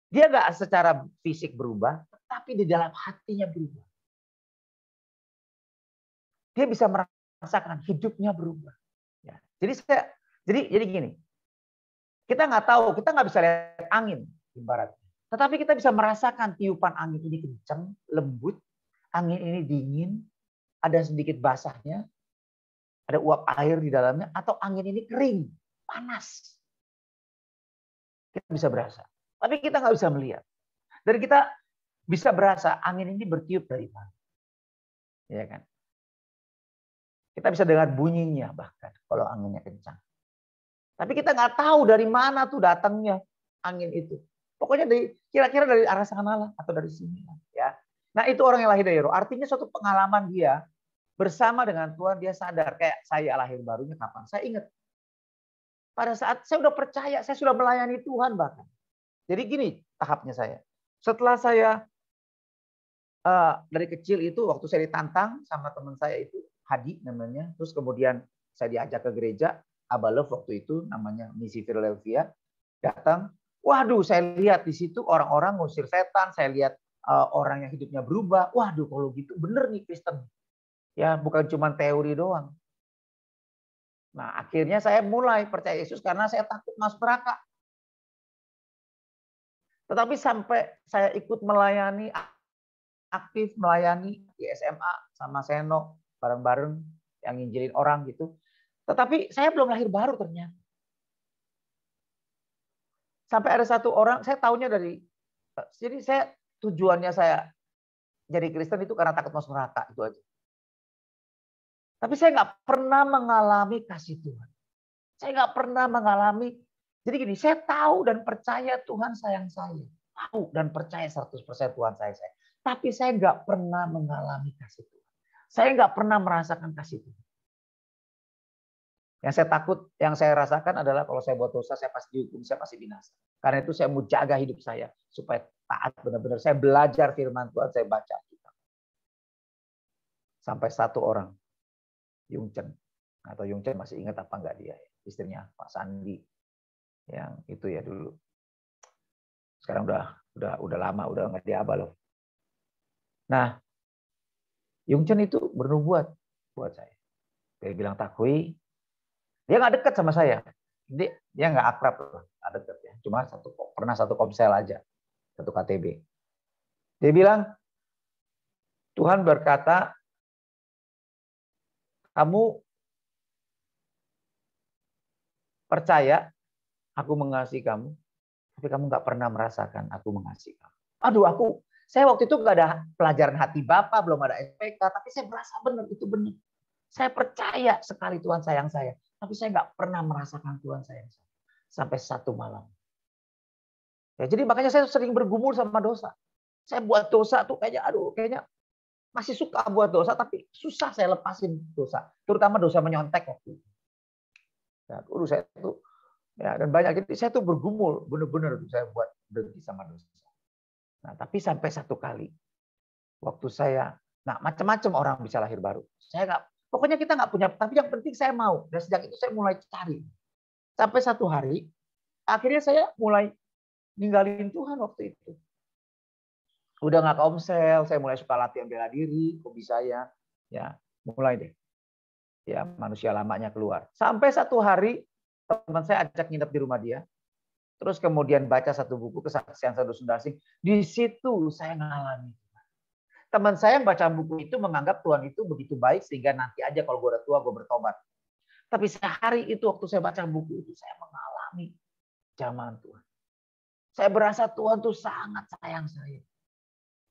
Dia nggak secara fisik berubah, tetapi di dalam hatinya berubah. Dia bisa merasakan hidupnya berubah. Ya. Jadi gini, kita nggak tahu, kita nggak bisa lihat angin ibaratnya, tetapi kita bisa merasakan tiupan angin ini kencang, lembut, angin ini dingin, ada sedikit basahnya, ada uap air di dalamnya, atau angin ini kering, panas. Kita bisa berasa. Tapi kita nggak bisa melihat. Dan kita bisa berasa angin ini bertiup dari mana. Ya kan? Kita bisa dengar bunyinya bahkan kalau anginnya kencang. Tapi kita nggak tahu dari mana tuh datangnya angin itu. Pokoknya kira-kira dari arah sana lah atau dari sini. Ya. Nah itu orang yang lahir dari roh. Artinya suatu pengalaman dia bersama dengan Tuhan, dia sadar. Kayak saya lahir barunya kapan? Saya ingat. Pada saat saya udah percaya, saya sudah melayani Tuhan bahkan. Jadi gini tahapnya saya. Setelah saya dari kecil itu, waktu saya ditantang sama teman saya itu, Hadi namanya. Terus kemudian saya diajak ke gereja, Abalov waktu itu, namanya Misi Philadelphia. Datang, waduh saya lihat di situ orang-orang ngusir setan. Saya lihat orang yang hidupnya berubah. Waduh kalau gitu bener nih Kristen. Ya bukan cuma teori doang. Nah akhirnya saya mulai percaya Yesus karena saya takut masuk neraka. Tetapi sampai saya ikut melayani, aktif melayani di SMA sama Seno, bareng-bareng yang nginjilin orang gitu. Tetapi saya belum lahir baru ternyata. Sampai ada satu orang, saya tahunya jadi saya tujuannya saya jadi Kristen itu karena takut masuk neraka, itu aja. Tapi saya nggak pernah mengalami kasih Tuhan. Saya nggak pernah mengalami. Jadi gini, saya tahu dan percaya Tuhan sayang saya. Tahu dan percaya 100% Tuhan sayang saya. Tapi saya nggak pernah mengalami kasih Tuhan. Saya nggak pernah merasakan kasih Tuhan. Yang saya takut, yang saya rasakan adalah kalau saya buat dosa, saya pasti dihukum, saya pasti binasa. Karena itu saya mau jaga hidup saya supaya taat benar-benar. Saya belajar firman Tuhan, saya baca kitab. Sampai satu orang, Yung Chen, atau Yung Chen masih ingat apa enggak dia, istrinya Pak Sandi, yang itu ya dulu. Sekarang udah lama, udah nggak diaba loh. Nah, Yung Chen itu bernubuat buat saya. Dia bilang, Takwi, dia nggak dekat sama saya. Dia nggak akrab loh, nggak dekat ya. Cuma pernah satu komsel aja, satu KTB. Dia bilang, Tuhan berkata, kamu percaya aku mengasihi kamu, tapi kamu nggak pernah merasakan aku mengasihi kamu. Aduh, saya waktu itu nggak ada pelajaran hati Bapa, belum ada SPK, tapi saya merasa benar, itu benar. Saya percaya sekali Tuhan sayang saya, tapi saya nggak pernah merasakan Tuhan sayang saya. Sampai satu malam. Ya, jadi makanya saya sering bergumul sama dosa. Saya buat dosa tuh kayaknya masih suka buat dosa, tapi susah saya lepasin dosa. Terutama dosa menyontek waktu itu. Ya, saya tuh ya, dan banyak jadi saya tuh bergumul, benar-benar saya buat berhenti sama dosa. Nah, tapi sampai satu kali waktu saya, macam-macam orang bisa lahir baru. Pokoknya kita nggak punya, tapi yang penting saya mau. Dan sejak itu saya mulai cari. Sampai satu hari, akhirnya saya mulai ninggalin Tuhan waktu itu. Udah nggak komsel, saya mulai suka latihan bela diri, hobi saya, ya mulai deh. Ya manusia lamanya keluar. Sampai satu hari teman saya ajak nginep di rumah dia, terus kemudian baca satu buku Kesaksian Saudara Asing. Di situ saya ngalami. Teman saya yang baca buku itu menganggap Tuhan itu begitu baik sehingga nanti aja kalau gue udah tua gue bertobat. Tapi sehari itu waktu saya baca buku itu saya mengalami jamahan Tuhan. Saya berasa Tuhan tuh sangat sayang saya.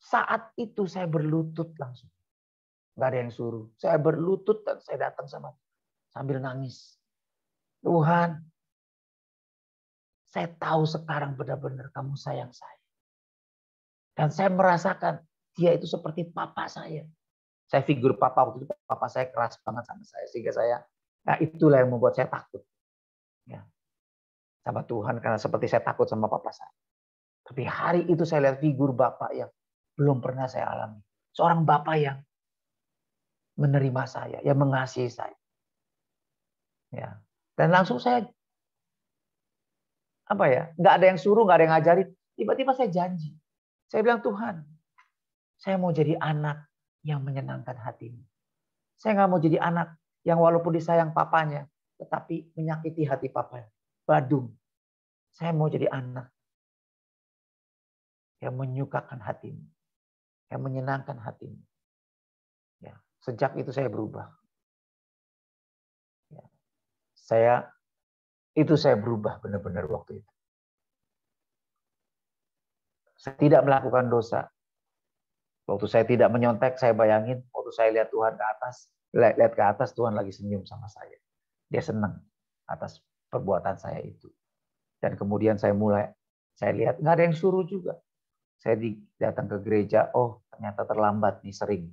Saat itu saya berlutut langsung. Gak ada yang suruh. Saya berlutut dan saya datang sama sambil nangis. Tuhan, saya tahu sekarang benar-benar kamu sayang saya. Dan saya merasakan dia itu seperti papa saya. Saya figur papa waktu itu, papa saya keras banget sama saya. Sehingga itulah yang membuat saya takut. Ya. Sama Tuhan karena seperti saya takut sama papa saya. Tapi hari itu saya lihat figur bapak yang belum pernah saya alami. Seorang bapak yang menerima saya, yang mengasihi saya. Ya. Dan langsung saya nggak ada yang suruh, nggak ada yang ngajarin. Tiba-tiba saya janji. Saya bilang, Tuhan, saya mau jadi anak yang menyenangkan hatimu. Saya nggak mau jadi anak yang walaupun disayang papanya, tetapi menyakiti hati papanya. Badung. Saya mau jadi anak yang menyukakan hatimu, yang menyenangkan hatimu. Ya, sejak itu saya berubah. Ya, saya berubah benar-benar waktu itu. Saya tidak melakukan dosa. Waktu saya tidak menyontek, saya bayangin waktu saya lihat Tuhan ke atas, lihat ke atas Tuhan lagi senyum sama saya. Dia senang atas perbuatan saya itu. Dan kemudian saya lihat nggak ada yang suruh juga. Saya datang ke gereja, ternyata terlambat nih sering.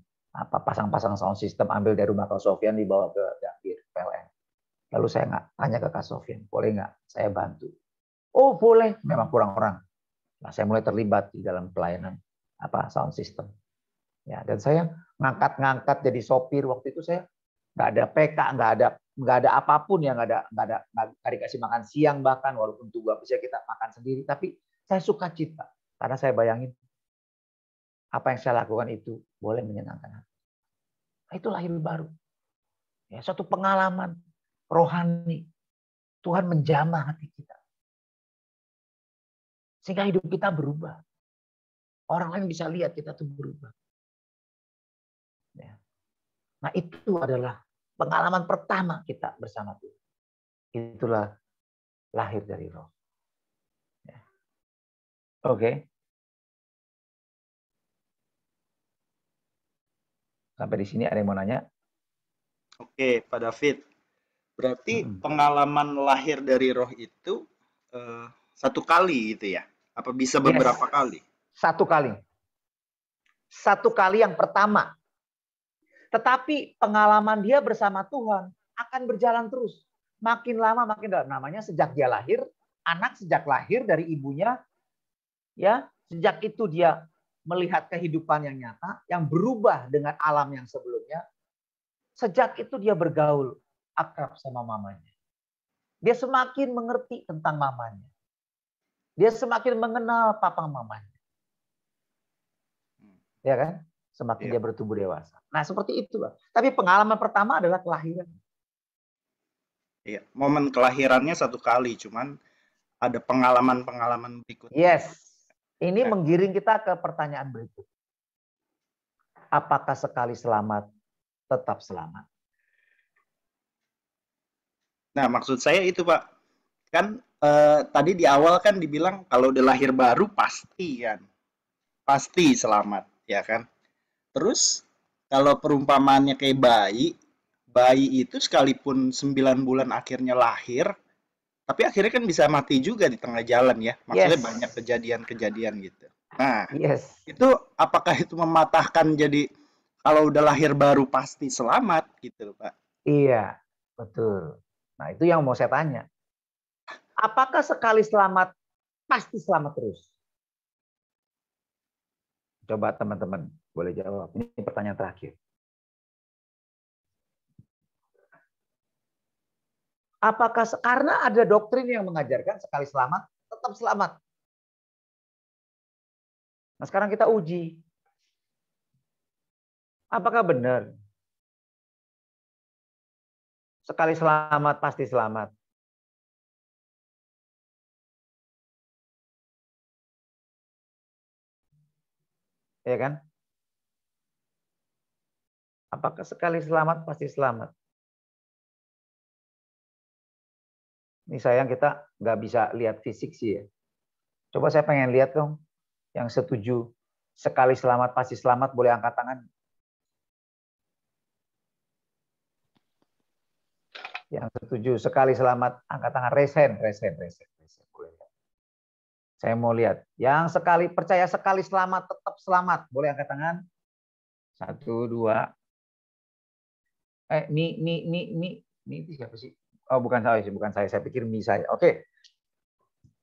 Pasang-pasang sound system, ambil dari rumah Kak Sofian dibawa ke Gambir, PLN. Lalu saya tanya ke Kak Sofian, boleh nggak saya bantu? Oh boleh, memang kurang orang. Nah, saya mulai terlibat di dalam pelayanan sound system. Ya, dan saya ngangkat jadi sopir waktu itu saya nggak ada PK, nggak ada apapun yang nggak dikasih makan siang bahkan walaupun tugas bisa kita makan sendiri. Tapi saya suka cita karena saya bayangin apa yang saya lakukan itu boleh menyenangkan hati. Nah, itu lahir baru. Ya, suatu pengalaman rohani. Tuhan menjamah hati kita. Sehingga hidup kita berubah. Orang lain bisa lihat kita tuh berubah. Ya. Nah itu adalah pengalaman pertama kita bersama Tuhan. Itulah lahir dari roh. Ya. Oke. Sampai di sini ada yang mau nanya? Oke, Pak David. Berarti pengalaman lahir dari roh itu satu kali gitu ya? Apa bisa beberapa kali? Satu kali. Satu kali yang pertama. Tetapi pengalaman dia bersama Tuhan akan berjalan terus. makin lama makin dalam. Namanya sejak dia lahir, anak sejak lahir dari ibunya, ya sejak itu dia melihat kehidupan yang nyata, yang berubah dengan alam yang sebelumnya. Sejak itu dia bergaul akrab sama mamanya. Dia semakin mengerti tentang mamanya. Dia semakin mengenal papa mamanya. Ya kan? Semakin dia bertumbuh dewasa. Nah, seperti itu, Bang. Tapi pengalaman pertama adalah kelahiran. Iya, momen kelahirannya satu kali, cuman ada pengalaman-pengalaman berikutnya. Yes. Ini menggiring kita ke pertanyaan berikut. Apakah sekali selamat tetap selamat? Nah, maksud saya itu, Pak. Kan tadi di awal kan dibilang kalau udah lahir baru pasti kan. Pasti selamat, ya kan? Terus kalau perumpamaannya kayak bayi itu sekalipun 9 bulan akhirnya lahir, tapi akhirnya kan bisa mati juga di tengah jalan ya. Maksudnya banyak kejadian-kejadian gitu. Nah, itu apakah itu mematahkan jadi kalau udah lahir baru pasti selamat gitu, Pak? Iya, betul. Nah, itu yang mau saya tanya. Apakah sekali selamat pasti selamat terus? Coba teman-teman boleh jawab. Ini pertanyaan terakhir. Apakah karena ada doktrin yang mengajarkan sekali selamat tetap selamat? Nah, sekarang kita uji. Apakah benar? Sekali selamat pasti selamat. Ya kan? Apakah sekali selamat pasti selamat? Ini sayang kita nggak bisa lihat fisik sih ya. Coba saya pengen lihat dong yang setuju sekali selamat pasti selamat, boleh angkat tangan. Yang setuju sekali selamat angkat tangan, resen. Boleh. Saya mau lihat. Yang sekali percaya sekali selamat tetap selamat, boleh angkat tangan. 1, 2. Ini siapa sih? Oh, bukan saya. Saya pikir Mi saya. Oke.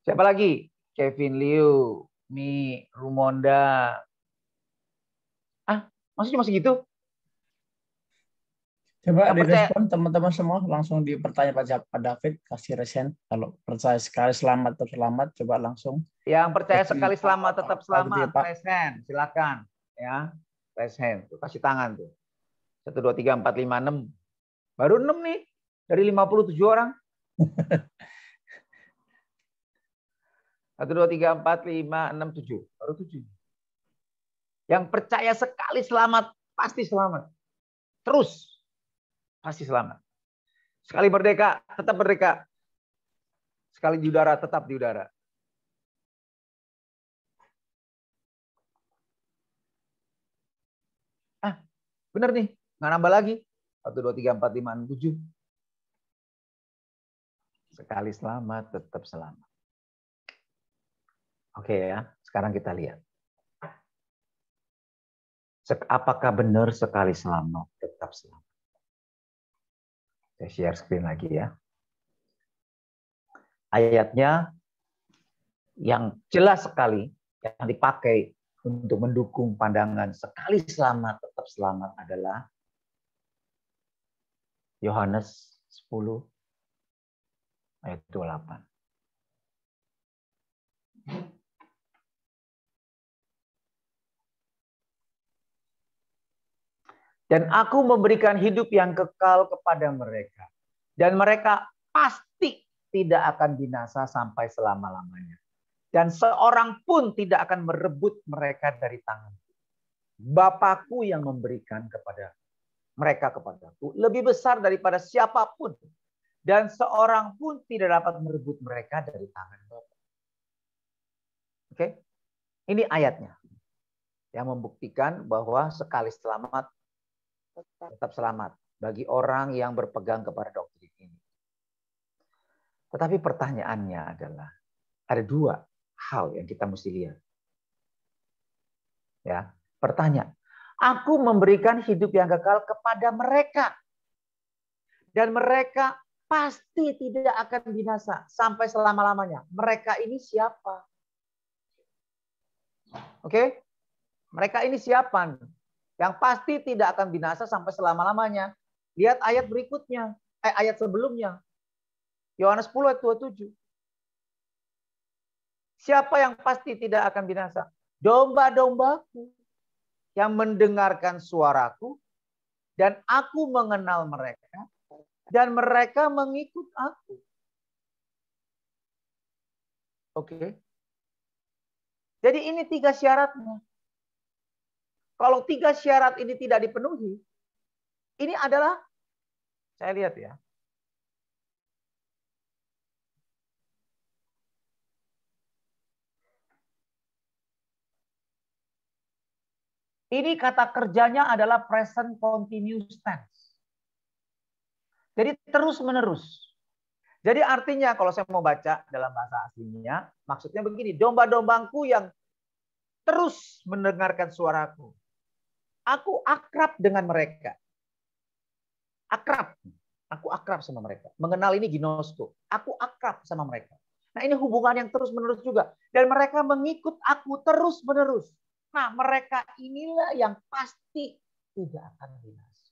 Siapa lagi? Kevin Liu, Mi, Rumonda. Maksudnya cuma segitu? Coba direspon teman-teman semua langsung di pertanyaan Pak David, kasih resen. Kalau percaya sekali selamat tetap selamat, coba langsung. Yang percaya sekali selamat tetap selamat, resen. Silakan. Ya, resen. Kasih tangan tuh. 1, 2, 3, 4, 5, 6. Baru 6 nih. Dari 57 orang. 1, 2, 3, 4, 5, 6, 7. Baru 7. Yang percaya sekali selamat, pasti selamat. Terus. Pasti selamat. Sekali merdeka, tetap merdeka. Sekali di udara, tetap di udara. Benar nih. Nggak nambah lagi. 1, 2, 3, 4, 5, 6, 7. Sekali selamat, tetap selamat. Oke ya, sekarang kita lihat. Apakah benar sekali selamat, tetap selamat? Saya share screen lagi ya. Ayatnya yang jelas sekali, yang dipakai untuk mendukung pandangan sekali selamat, tetap selamat adalah Yohanes 10 ayat 28. Dan aku memberikan hidup yang kekal kepada mereka. Dan mereka pasti tidak akan binasa sampai selama-lamanya. Dan seorang pun tidak akan merebut mereka dari tanganku. Bapakku yang memberikan kepada mereka kepadaku lebih besar daripada siapapun. Dan seorang pun tidak dapat merebut mereka dari tangan Bapa. Oke? Ini ayatnya. Yang membuktikan bahwa sekali selamat tetap selamat bagi orang yang berpegang kepada doktrin ini. Tetapi pertanyaannya adalah ada 2 hal yang kita mesti lihat. Ya, pertanyaan. Aku memberikan hidup yang kekal kepada mereka. Dan mereka pasti tidak akan binasa sampai selama-lamanya. Mereka ini siapa? Oke? Mereka ini siapa? Yang pasti tidak akan binasa sampai selama-lamanya. Lihat ayat berikutnya. Ayat sebelumnya. Yohanes 10 ayat 27. Siapa yang pasti tidak akan binasa? Domba-dombaku yang mendengarkan suaraku, dan aku mengenal mereka, dan mereka mengikut aku. Oke. Jadi ini 3 syaratnya. Kalau 3 syarat ini tidak dipenuhi, ini adalah, saya lihat ya, ini kata kerjanya adalah present continuous tense. Jadi terus menerus. Jadi artinya kalau saya mau baca dalam bahasa aslinya, maksudnya begini, domba-dombaku yang terus mendengarkan suaraku. Aku akrab dengan mereka. Akrab. Aku akrab sama mereka. Mengenal ini ginosko. Aku akrab sama mereka. Nah ini hubungan yang terus menerus juga. Dan mereka mengikut aku terus menerus. Nah, mereka inilah yang pasti tidak akan binasa.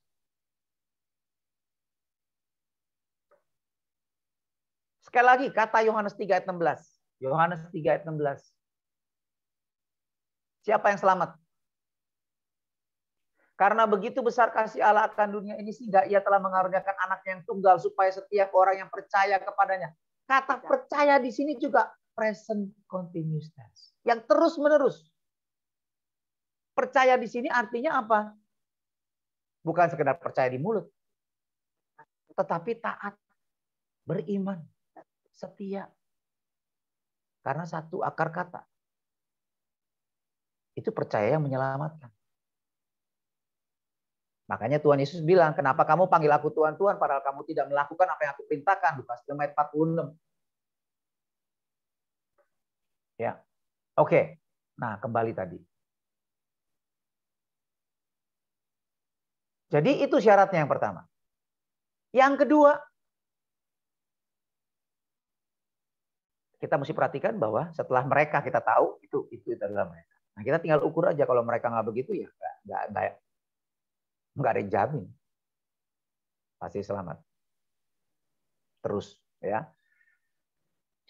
Sekali lagi, kata Yohanes 3 ayat 16. Yohanes 3 ayat 16. Siapa yang selamat? Karena begitu besar kasih Allah akan dunia ini, sehingga ia telah mengaruniakan anaknya yang tunggal, supaya setiap orang yang percaya kepadanya. Kata percaya di sini juga present continuous tense. Yang terus menerus. Percaya di sini artinya apa? Bukan sekedar percaya di mulut. Tetapi taat, beriman, setia. Karena satu akar kata. Itu percaya yang menyelamatkan. Makanya Tuhan Yesus bilang, kenapa kamu panggil aku Tuhan, Tuhan, padahal kamu tidak melakukan apa yang aku perintahkan. Lukas 5 ayat 46. Ya. Oke. Nah, kembali tadi. Jadi itu syaratnya yang pertama. Yang kedua, kita mesti perhatikan bahwa setelah mereka kita tahu itu adalah mereka. Nah, kita tinggal ukur aja, kalau mereka nggak begitu ya nggak ada yang jamin pasti selamat. Terus ya.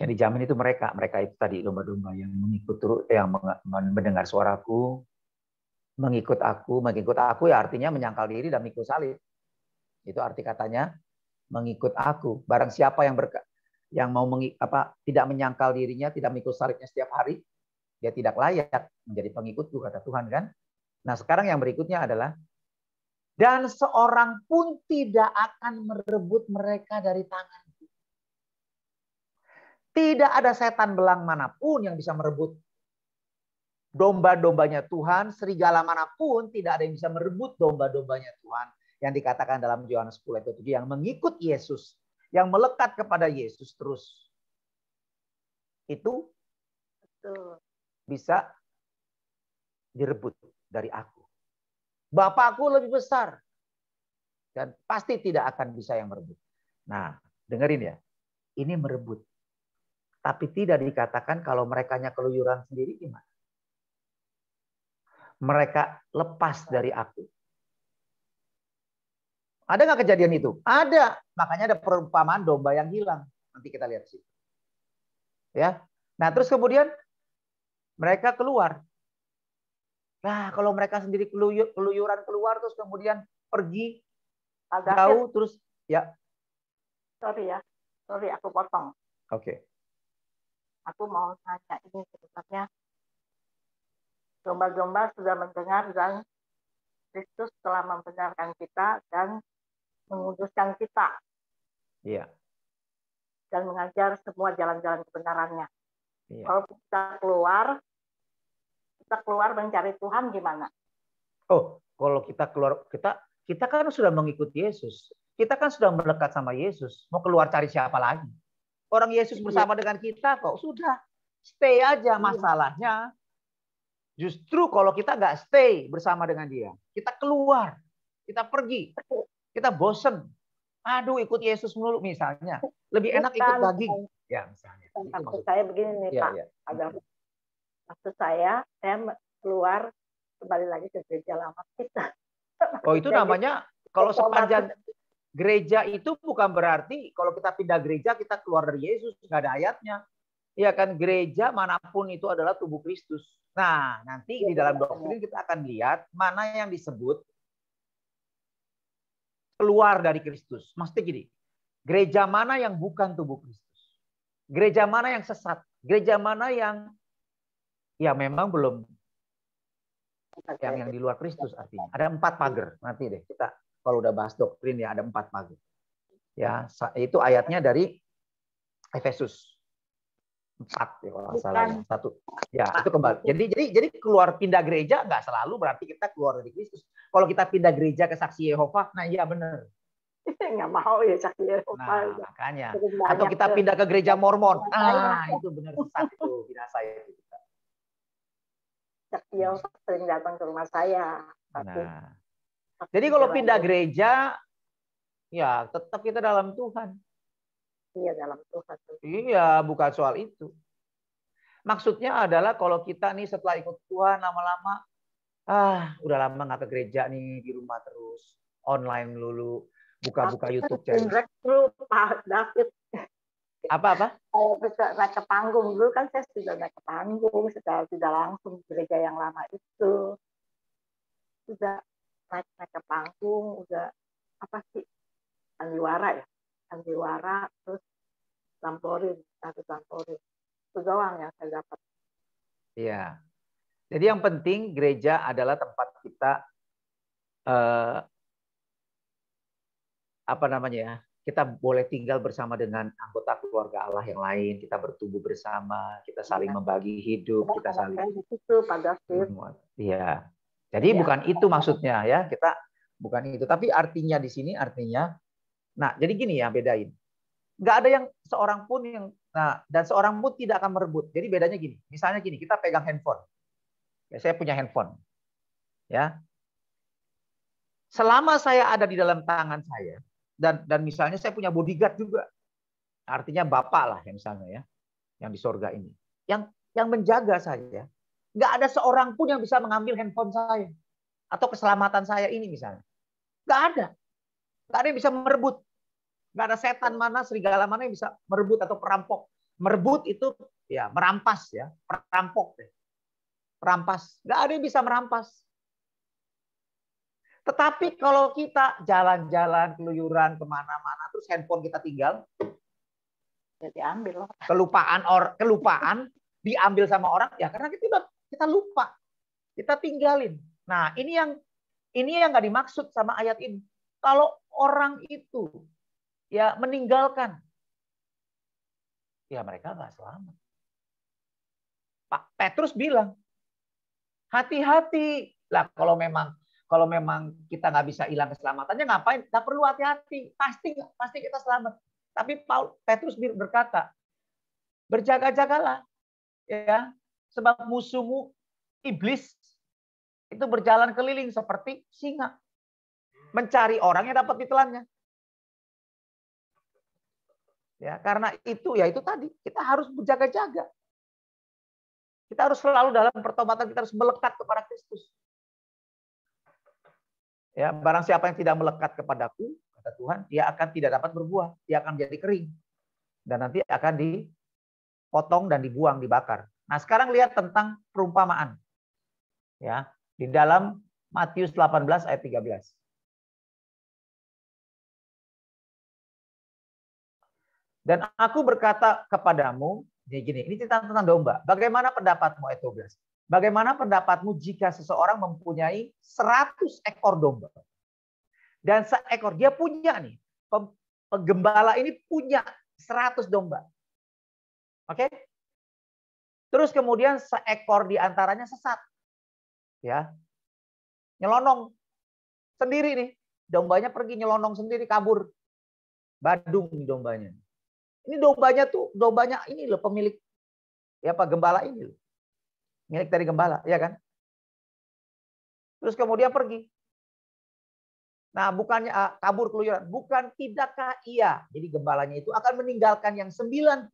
Yang dijamin itu mereka itu tadi domba-domba yang mendengar suaraku, mengikut aku ya artinya menyangkal diri dan mikul salib. Itu arti katanya mengikut aku. Barang siapa yang mau tidak menyangkal dirinya, tidak mikul salibnya setiap hari, dia tidak layak menjadi pengikutku, kata Tuhan kan. Nah, sekarang yang berikutnya adalah, dan seorang pun tidak akan merebut mereka dari tanganku. Tidak ada setan belang manapun yang bisa merebut domba-dombanya Tuhan, serigala manapun tidak ada yang bisa merebut domba-dombanya Tuhan. Yang dikatakan dalam Yohanes 10 ayat 7, yang mengikut Yesus, yang melekat kepada Yesus terus. Itu bisa direbut dari aku. Bapakku lebih besar. Dan pasti tidak akan bisa yang merebut. Nah, dengerin ya. Ini merebut. Tapi tidak dikatakan kalau merekanya keluyuran sendiri gimana. Mereka lepas dari aku. Ada nggak kejadian itu? Ada. Makanya ada perumpamaan domba yang hilang. Nanti kita lihat sih. Ya. Nah, terus kemudian mereka keluar. Nah, kalau mereka sendiri keluyuran keluar terus kemudian pergi jauh terus ya. Sorry aku potong. Oke. Aku mau tanya ini sebenarnya. Domba-domba sudah mendengar dan Kristus telah membenarkan kita dan menguduskan kita. Iya. Dan mengajar semua jalan-jalan kebenarannya. Iya. Kalau kita keluar mencari Tuhan gimana? Oh, kalau kita keluar, kita kan sudah mengikuti Yesus. Kita kan sudah melekat sama Yesus. Mau keluar cari siapa lagi? Orang Yesus bersama dengan kita kok. Sudah. Stay aja masalahnya. Justru kalau kita nggak stay bersama dengan dia. Kita keluar. Kita pergi. Kita bosen. Aduh, ikut Yesus melulu misalnya. Lebih enak ikut daging. Ya, misalnya. Maksud saya begini nih, Pak. Ada maksud saya keluar kembali lagi ke gereja lama kita. Oh, itu namanya kalau sepanjang gereja itu bukan berarti kalau kita pindah gereja kita keluar dari Yesus, nggak ada ayatnya. Ya kan, gereja manapun itu adalah tubuh Kristus. Nah, nanti di dalam doktrin kita akan lihat mana yang disebut keluar dari Kristus. Maksudnya gini, gereja mana yang bukan tubuh Kristus? Gereja mana yang sesat? Gereja mana yang ya memang belum yang di luar Kristus artinya. Ada 4 pagar. Nanti deh kita kalau udah bahas doktrin ya ada 4 pagar. Ya, itu ayatnya dari Efesus 4 ya kalau salah ya. 1. Ya, itu kembali. Jadi keluar pindah gereja nggak selalu berarti kita keluar dari Kristus. Kalau kita pindah gereja ke Saksi Yehova, nah iya benar. Nggak mau ya Saksi Yehova. Nah, makanya. Atau kita pindah ke gereja Mormon. Ah, itu benar sesat itu binasa itu. Saksi Yehova sering datang ke rumah saya. Nah. Jadi kalau pindah gereja, ya tetap kita dalam Tuhan. Iya, dalam Tuhan. Iya, bukan soal itu. Maksudnya adalah kalau kita nih setelah ikut Tuhan lama-lama, udah lama nggak ke gereja nih, di rumah terus, online dulu, buka-buka YouTube channel. Pak David. Apa? Saya bisa naik ke panggung dulu kan, saya sudah naik ke panggung, secara tidak langsung gereja yang lama itu. Sudah naik ke panggung, udah apa sih? Sandiwara ya. Sandiwara, terus lamporin. Itu doang yang saya dapat. Iya. Jadi yang penting gereja adalah tempat kita kita boleh tinggal bersama dengan anggota keluarga Allah yang lain, kita bertumbuh bersama, kita saling membagi hidup, kita saling Iya. Jadi bukan itu maksudnya ya, kita bukan itu, tapi artinya di sini nah, jadi gini ya bedain. Nggak ada yang seorang pun yang dan seorang pun tidak akan merebut. Jadi bedanya gini. Misalnya gini, kita pegang handphone. Ya, saya punya handphone. Ya. Selama saya ada di dalam tangan saya dan misalnya saya punya bodyguard juga. Artinya Bapak lah yang misalnya ya, yang di sorga ini. Yang menjaga saya. Nggak ada seorang pun yang bisa mengambil handphone saya atau keselamatan saya ini misalnya. Nggak ada. Nggak ada yang bisa merebut. Nggak ada setan mana, serigala mana yang bisa merebut atau perampok. Merebut itu ya merampas ya, perampok deh. Perampas. Nggak ada yang bisa merampas. Tetapi kalau kita jalan-jalan, keluyuran kemana-mana, terus handphone kita tinggal, ya diambil. Kelupaan diambil sama orang, ya karena kita lupa, kita tinggalin. Nah ini yang nggak dimaksud sama ayat ini. Kalau orang itu ya meninggalkan, ya mereka nggak selamat. Pak Petrus bilang, hati-hati lah kalau memang kita nggak bisa hilang keselamatannya, ngapain? Nggak perlu hati-hati, pasti kita selamat. Tapi Petrus berkata, berjaga-jagalah, ya, sebab musuhmu iblis itu berjalan keliling seperti singa, mencari orang yang dapat ditelannya. Ya, karena itu tadi kita harus berjaga-jaga. Kita harus selalu dalam pertobatan, kita harus melekat kepada Kristus. Ya, barang siapa yang tidak melekat kepadaku, kata Tuhan, dia akan tidak dapat berbuah, dia akan jadi kering. Dan nanti akan dipotong dan dibuang, dibakar. Nah, sekarang lihat tentang perumpamaan. Ya, di dalam Matius 18 ayat 13. Dan aku berkata kepadamu, ini cerita tentang domba. Bagaimana pendapatmu ayat 12? Bagaimana pendapatmu jika seseorang mempunyai 100 ekor domba? Dan seekor, dia punya nih, penggembala ini punya 100 domba. Oke? Terus kemudian seekor diantaranya sesat. Ya. Nyelonong. Sendiri nih. Dombanya pergi nyelonong sendiri, kabur. Badung dombanya. Ini dombanya ini loh pemilik gembala ini loh. Milik dari gembala, ya kan? Terus kemudian pergi. Nah, bukannya kabur keluyuran, bukan tidakkah ia? Jadi gembalanya itu akan meninggalkan yang 99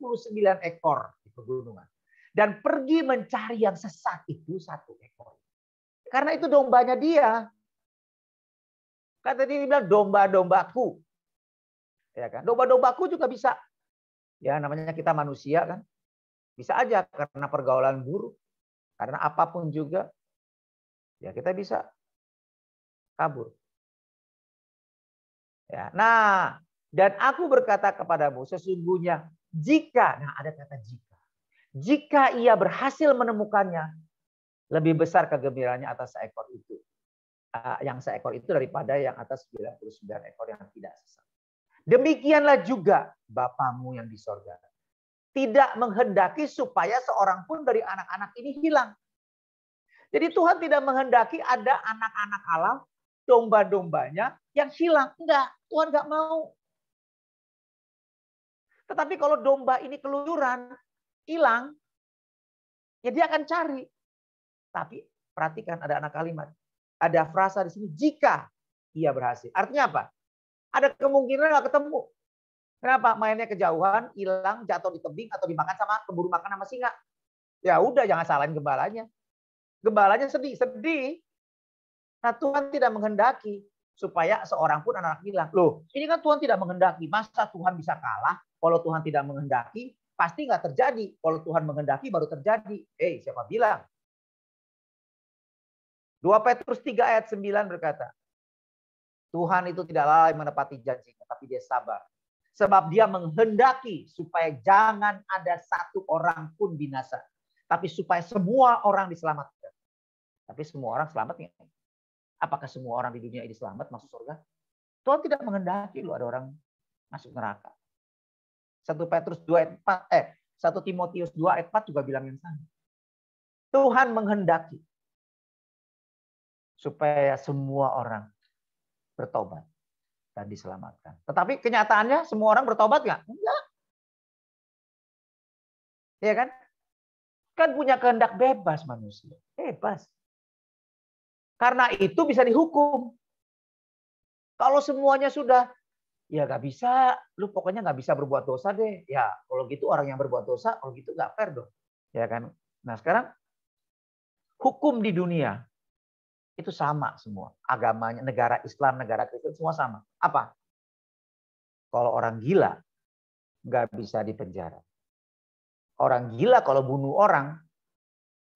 ekor di pegunungan dan pergi mencari yang sesat itu 1 ekor. Karena itu dombanya dia. Kata dia bilang domba-dombaku. Ya kan? Domba-dombaku juga bisa. Ya, namanya kita manusia kan. Bisa aja karena pergaulan buruk. Karena apapun juga ya kita bisa kabur. Ya, nah, dan aku berkata kepadamu, sesungguhnya jika, nah ada kata jika ia berhasil menemukannya, lebih besar kegembiraannya atas seekor itu. Yang seekor itu daripada yang atas 99 ekor yang tidak sesat. Demikianlah juga Bapamu yang di sorga tidak menghendaki supaya seorang pun dari anak-anak ini hilang. Jadi Tuhan tidak menghendaki ada anak-anak Allah, domba-dombanya yang hilang. Enggak, Tuhan enggak mau. Tetapi kalau domba ini keluyuran, hilang, ya dia akan cari. Tapi perhatikan ada anak kalimat. Ada frasa di sini, jika ia berhasil. Artinya apa? Ada kemungkinan nggak ketemu. Kenapa? Mainnya kejauhan, hilang, jatuh di tebing, atau dimakan keburu makan sama singa. Ya udah, jangan salahin gembalanya. Gembalanya sedih. Nah, Tuhan tidak menghendaki supaya seorang pun anak hilang. Loh, ini kan Tuhan tidak menghendaki. Masa Tuhan bisa kalah? Kalau Tuhan tidak menghendaki, pasti nggak terjadi. Kalau Tuhan menghendaki, baru terjadi. Siapa bilang? 2 Petrus 3 ayat 9 berkata, Tuhan itu tidak lalai menepati janjinya, tapi dia sabar. Sebab dia menghendaki supaya jangan ada 1 orang pun binasa. Tapi supaya semua orang diselamatkan. Tapi semua orang selamat nggak? Apakah semua orang di dunia ini selamat masuk surga? Tuhan tidak menghendaki ada orang masuk neraka. 1 Petrus 2 ayat 4, 1 Timotius 2 ayat 4 juga bilang yang sama. Tuhan menghendaki supaya semua orang bertobat dan diselamatkan. Tetapi kenyataannya semua orang bertobat nggak? Enggak. Iya kan? Kan punya kehendak bebas manusia. Bebas. Karena itu bisa dihukum. Kalau semuanya sudah, ya nggak bisa. Lu pokoknya nggak bisa berbuat dosa deh. Ya kalau gitu orang yang berbuat dosa, kalau gitu nggak fair dong. Ya kan? Nah sekarang hukum di dunia itu sama semua. Agamanya, negara Islam, negara Kristen semua sama. Apa? Kalau orang gila nggak bisa dipenjara. Orang gila kalau bunuh orang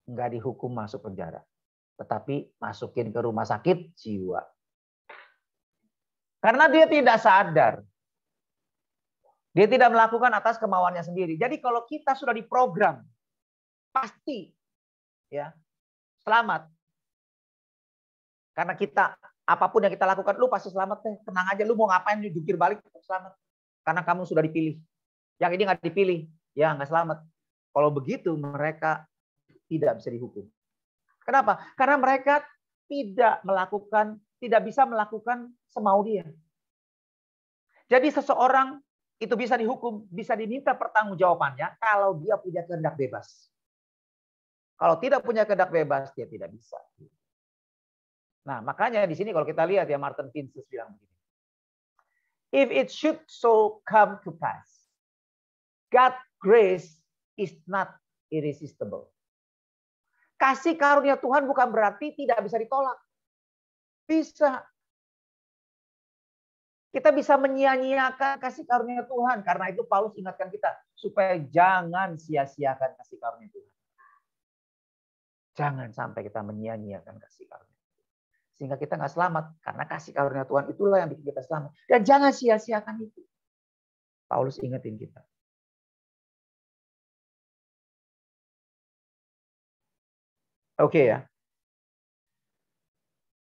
nggak dihukum masuk penjara, tetapi masukin ke rumah sakit jiwa. Karena dia tidak sadar. Dia tidak melakukan atas kemauannya sendiri. Jadi kalau kita sudah diprogram, pasti ya selamat. Karena kita apapun yang kita lakukan, lu pasti selamat deh. Tenang aja, lu mau ngapain, lu jungkir balik tetap selamat. Karena kamu sudah dipilih. Yang ini nggak dipilih, ya nggak selamat. Kalau begitu mereka tidak bisa dihukum. Kenapa? Karena mereka tidak bisa melakukan semau dia. Jadi seseorang itu bisa dihukum, bisa diminta pertanggungjawabannya kalau dia punya kehendak bebas. Kalau tidak punya kehendak bebas, dia tidak bisa. Nah, makanya di sini kalau kita lihat ya Martin Vincent bilang begini. If it should so come to pass, God's grace is not irresistible. Kasih karunia Tuhan bukan berarti tidak bisa ditolak. Bisa. Kita bisa menyia-nyiakan kasih karunia Tuhan. Karena itu Paulus ingatkan kita. Supaya jangan sia-siakan kasih karunia Tuhan. Jangan sampai kita menyia-nyiakan kasih karunia Tuhan. Sehingga kita nggak selamat. Karena kasih karunia Tuhan itulah yang bikin kita selamat. Dan jangan sia-siakan itu. Paulus ingetin kita. Oke ya.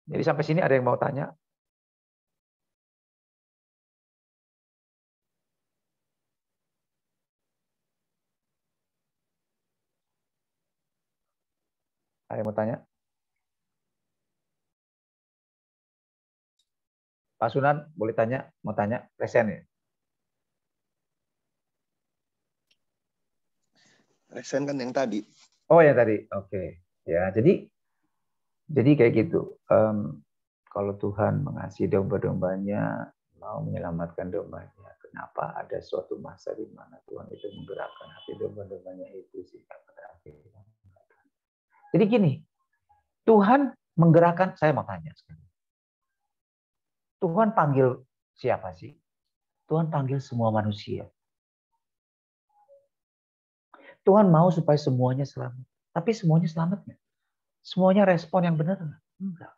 Jadi sampai sini ada yang mau tanya? Ada yang mau tanya? Pak Sunan boleh tanya? Mau tanya? Resen ya? Resen kan yang tadi. Oh yang tadi. Oke. Ya, jadi kayak gitu. Kalau Tuhan mengasihi domba-dombanya, mau menyelamatkan dombanya, kenapa ada suatu masa di mana Tuhan itu menggerakkan hati domba-dombanya itu sehingga pada akhirnya. Jadi gini, Tuhan menggerakkan, saya mau tanya sekali. Tuhan panggil siapa sih? Tuhan panggil semua manusia. Tuhan mau supaya semuanya selamat. Tapi semuanya selamat nggak? Semuanya respon yang benar nggak? Enggak.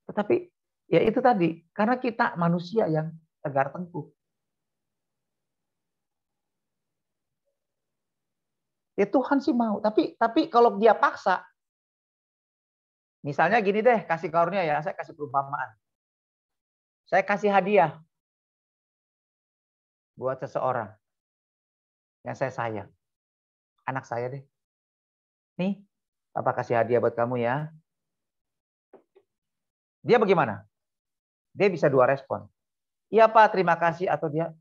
Tetapi ya itu tadi, karena kita manusia yang tegar tengkuk. Ya Tuhan sih mau, tapi kalau dia paksa, misalnya gini deh, kasih karunia ya, saya kasih perumpamaan. Saya kasih hadiah buat seseorang yang saya sayang. Anak saya deh. Nih, Papa kasih hadiah buat kamu ya. Dia bagaimana? Dia bisa dua respon. Iya Pak, terima kasih. Atau dia,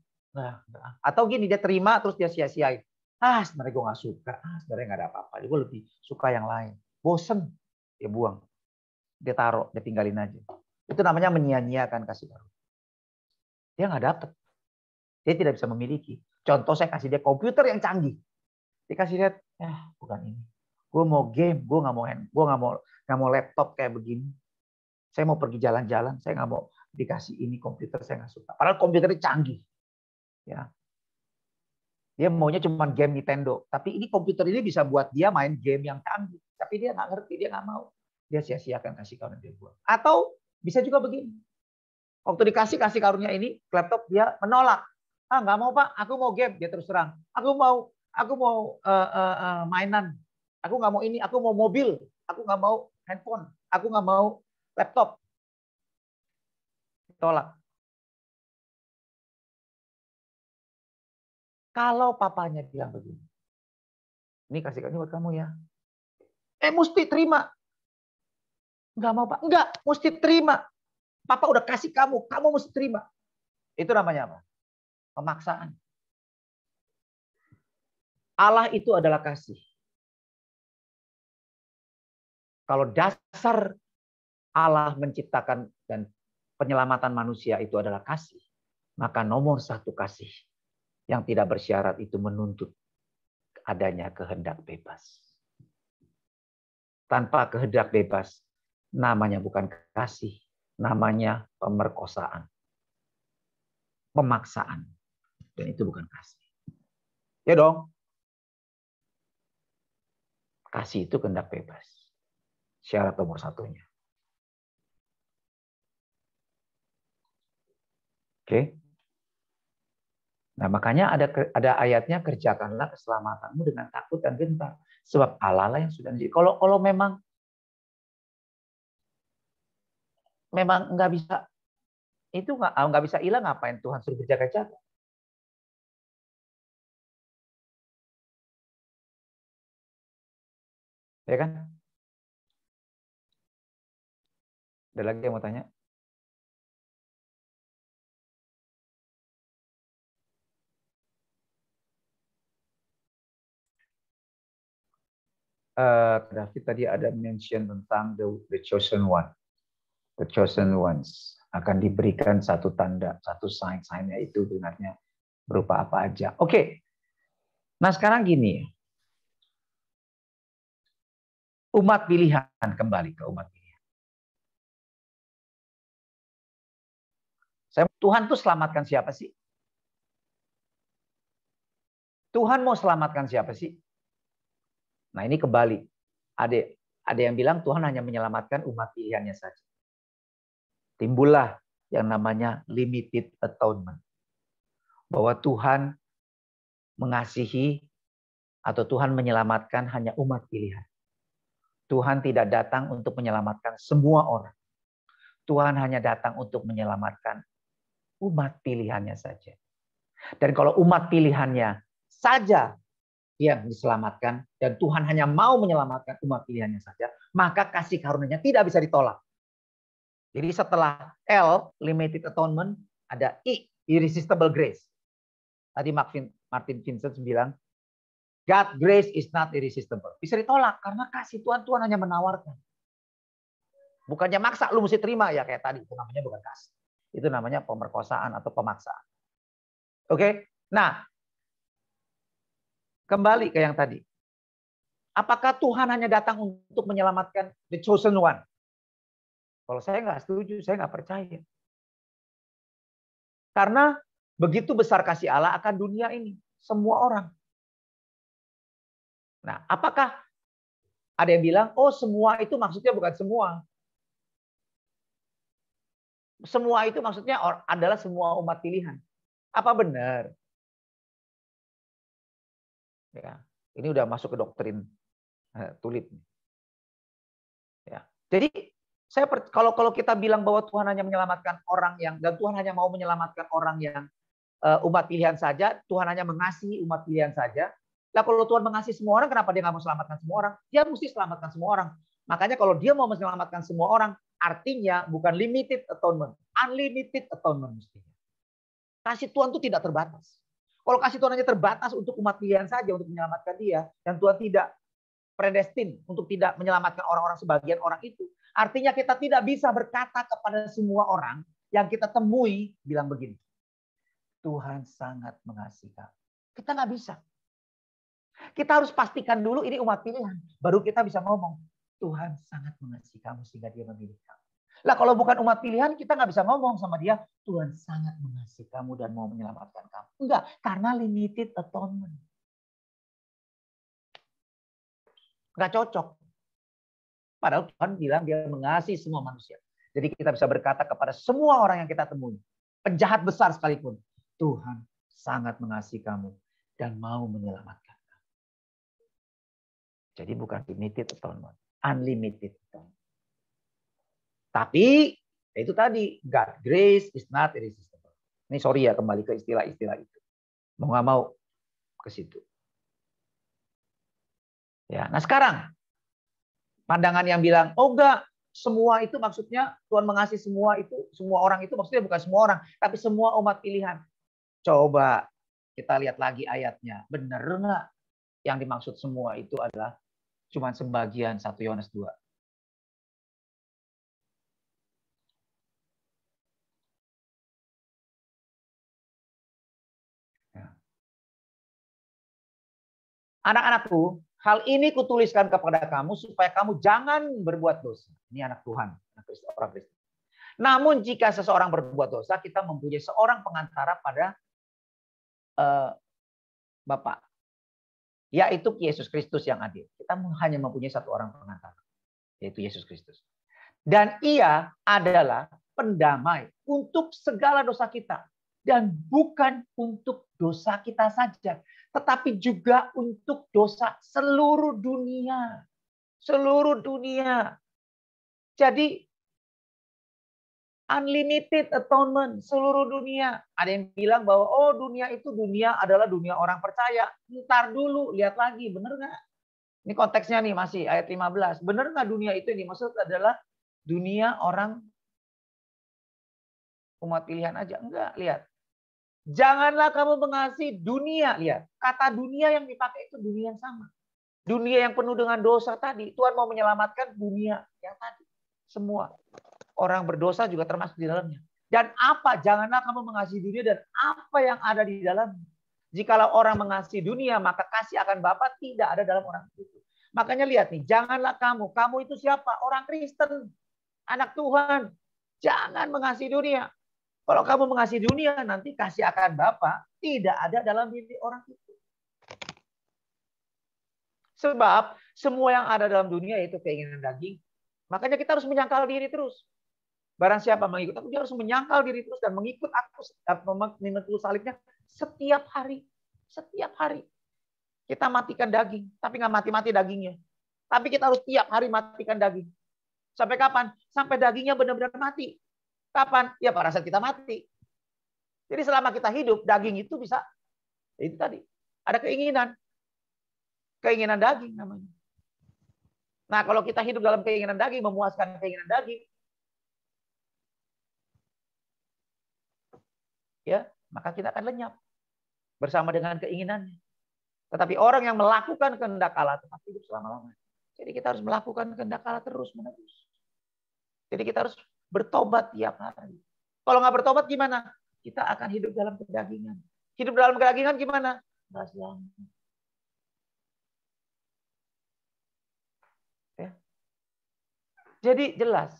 atau gini, dia terima terus dia sia-siain. Sebenarnya gue gak suka. Sebenarnya gak ada apa-apa. Gue lebih suka yang lain. Bosen, dia buang. Dia taruh, dia tinggalin aja. Itu namanya menyia-nyiakan kasih karunia. Dia gak dapet. Dia tidak bisa memiliki. Contoh saya kasih dia komputer yang canggih. Dikasih lihat, bukan ini. Gue mau game, gue nggak mau laptop kayak begini. Saya mau pergi jalan-jalan, saya nggak mau dikasih ini komputer, saya nggak suka. Padahal komputernya canggih. Ya. Dia maunya cuma game Nintendo. Tapi ini komputer ini bisa buat dia main game yang canggih. Tapi dia nggak ngerti, dia nggak mau. Dia sia-siakan kasih karunia dia buat. Atau bisa juga begini. Waktu dikasih karunia ini, laptop dia menolak. Nggak mau Pak, aku mau game. Dia terus terang. Aku mau mainan. Aku nggak mau ini, aku mau mobil. Aku nggak mau handphone. Aku nggak mau laptop. Tolak. Kalau papanya bilang begini, ini kasih karunia buat kamu ya. Mesti terima. Nggak mau Pak. Enggak, mesti terima. Papa udah kasih kamu mesti terima. Itu namanya apa? Pemaksaan. Allah itu adalah kasih. Kalau dasar Allah menciptakan dan penyelamatan manusia itu adalah kasih, maka nomor satu kasih yang tidak bersyarat itu menuntut adanya kehendak bebas. Tanpa kehendak bebas, namanya bukan kasih, namanya pemerkosaan, pemaksaan, dan itu bukan kasih. Ya dong. Kasih itu kehendak bebas. Syarat nomor satunya. Oke. Nah, makanya ada ayatnya, kerjakanlah keselamatanmu dengan takut dan gentar. Sebab Allah lah yang sudah. Kalau memang nggak bisa, itu nggak bisa hilang, ngapain Tuhan suruh berjaga-jaga? Ya kan? Ada lagi yang mau tanya? David tadi ada mention tentang the chosen one. The chosen ones akan diberikan satu tanda, satu sign-nya itu sebenarnya berupa apa aja. Oke. Nah, sekarang gini. Umat pilihan, kembali ke umat pilihan. Tuhan tuh selamatkan siapa sih? Tuhan mau selamatkan siapa sih? Nah, ini kembali. Ada yang bilang Tuhan hanya menyelamatkan umat pilihannya saja. Timbullah yang namanya limited atonement. Bahwa Tuhan mengasihi atau Tuhan menyelamatkan hanya umat pilihan. Tuhan tidak datang untuk menyelamatkan semua orang. Tuhan hanya datang untuk menyelamatkan umat pilihannya saja. Dan kalau umat pilihannya saja yang diselamatkan, dan Tuhan hanya mau menyelamatkan umat pilihannya saja, maka kasih karunia-Nya tidak bisa ditolak. Jadi setelah L, limited atonement, ada I, irresistible grace. Tadi Martin Vincent bilang, God grace is not irresistible. Bisa ditolak karena kasih Tuhan hanya menawarkan. Bukannya maksa lu mesti terima ya kayak tadi, itu namanya bukan kasih. Itu namanya pemerkosaan atau pemaksaan. Oke? Nah, kembali ke yang tadi. Apakah Tuhan hanya datang untuk menyelamatkan the chosen one? Kalau saya nggak setuju, saya nggak percaya. Karena begitu besar kasih Allah akan dunia ini, semua orang. Nah, apakah ada yang bilang, oh semua itu maksudnya bukan semua. Semua itu maksudnya adalah semua umat pilihan. Apa benar? Ya, ini udah masuk ke doktrin tulip. Ya. Jadi kalau kita bilang bahwa Tuhan hanya menyelamatkan orang yang, dan Tuhan hanya mau menyelamatkan orang yang umat pilihan saja, Tuhan hanya mengasihi umat pilihan saja. Nah, kalau Tuhan mengasihi semua orang, kenapa dia nggak mau selamatkan semua orang? Dia mesti selamatkan semua orang. Makanya kalau dia mau menyelamatkan semua orang, artinya bukan limited atonement, unlimited atonement mestinya. Kasih Tuhan itu tidak terbatas. Kalau kasih Tuhan hanya terbatas untuk umat pilihan saja untuk menyelamatkan dia, dan Tuhan tidak predestin untuk tidak menyelamatkan orang-orang sebagian orang itu, artinya kita tidak bisa berkata kepada semua orang yang kita temui bilang begini, Tuhan sangat mengasihi kamu. Kita nggak bisa. Kita harus pastikan dulu ini umat pilihan, baru kita bisa ngomong Tuhan sangat mengasihi kamu sehingga dia memilih kamu. Lah kalau bukan umat pilihan, kita nggak bisa ngomong sama dia, Tuhan sangat mengasihi kamu dan mau menyelamatkan kamu. Enggak, karena limited atonement. Nggak cocok. Padahal Tuhan bilang dia mengasihi semua manusia. Jadi kita bisa berkata kepada semua orang yang kita temui, penjahat besar sekalipun, Tuhan sangat mengasihi kamu dan mau menyelamatkan kamu. Jadi bukan limited atonement, unlimited atonement. Tapi itu tadi, God grace is not irresistible. Ini sorry ya, kembali ke istilah-istilah itu. Mau nggak mau ke situ. Ya, nah sekarang pandangan yang bilang, oh enggak, semua itu maksudnya Tuhan mengasihi semua itu, semua orang itu maksudnya bukan semua orang, tapi semua umat pilihan. Coba kita lihat lagi ayatnya, benar nggak? Yang dimaksud semua itu adalah cuma sebagian 1 Yohanes 2. Anak-anakku, hal ini kutuliskan kepada kamu supaya kamu jangan berbuat dosa. Ini anak Tuhan, orang Kristen. Namun jika seseorang berbuat dosa, kita mempunyai seorang pengantara pada Bapa, yaitu Yesus Kristus yang adil. Kita hanya mempunyai satu orang pengantara, yaitu Yesus Kristus. Dan ia adalah pendamai untuk segala dosa kita. Dan bukan untuk dosa kita saja, tetapi juga untuk dosa seluruh dunia. Seluruh dunia. Jadi unlimited atonement seluruh dunia. Ada yang bilang bahwa oh dunia itu dunia adalah dunia orang percaya. Ntar dulu, lihat lagi, bener nggak? Ini konteksnya nih masih ayat 15. Bener nggak dunia itu yang dimaksud adalah dunia orang umat pilihan aja? Enggak, lihat. Janganlah kamu mengasihi dunia. Lihat, kata dunia yang dipakai itu dunia yang sama. Dunia yang penuh dengan dosa tadi. Tuhan mau menyelamatkan dunia yang tadi. Semua. Orang berdosa juga termasuk di dalamnya. Dan apa? Janganlah kamu mengasihi dunia dan apa yang ada di dalamnya. Jikalau orang mengasihi dunia, maka kasih akan Bapa tidak ada dalam orang itu. Makanya lihat nih, janganlah kamu. Kamu itu siapa? Orang Kristen. Anak Tuhan. Jangan mengasihi dunia. Kalau kamu mengasihi dunia, nanti kasih akan Bapa tidak ada dalam diri orang itu. Sebab semua yang ada dalam dunia itu keinginan daging. Makanya kita harus menyangkal diri terus. Barang siapa mengikut aku, dia harus menyangkal diri terus dan mengikut aku, memikul salibnya setiap hari. Setiap hari. Kita matikan daging, tapi nggak mati-mati dagingnya. Tapi kita harus tiap hari matikan daging. Sampai kapan? Sampai dagingnya benar-benar mati. Kapan? Ya pada saat kita mati. Jadi selama kita hidup, daging itu bisa, itu tadi, ada keinginan. Keinginan daging namanya. Nah kalau kita hidup dalam keinginan daging, memuaskan keinginan daging, ya maka kita akan lenyap bersama dengan keinginannya. Tetapi orang yang melakukan kehendak Allah tetap hidup selama-lamanya. Jadi kita harus melakukan kehendak Allah terus-menerus. Jadi kita harus bertobat tiap hari. Kalau nggak bertobat gimana? Kita akan hidup dalam kedagingan. Hidup dalam kedagingan gimana? Nggak selamat. Ya. Jadi jelas.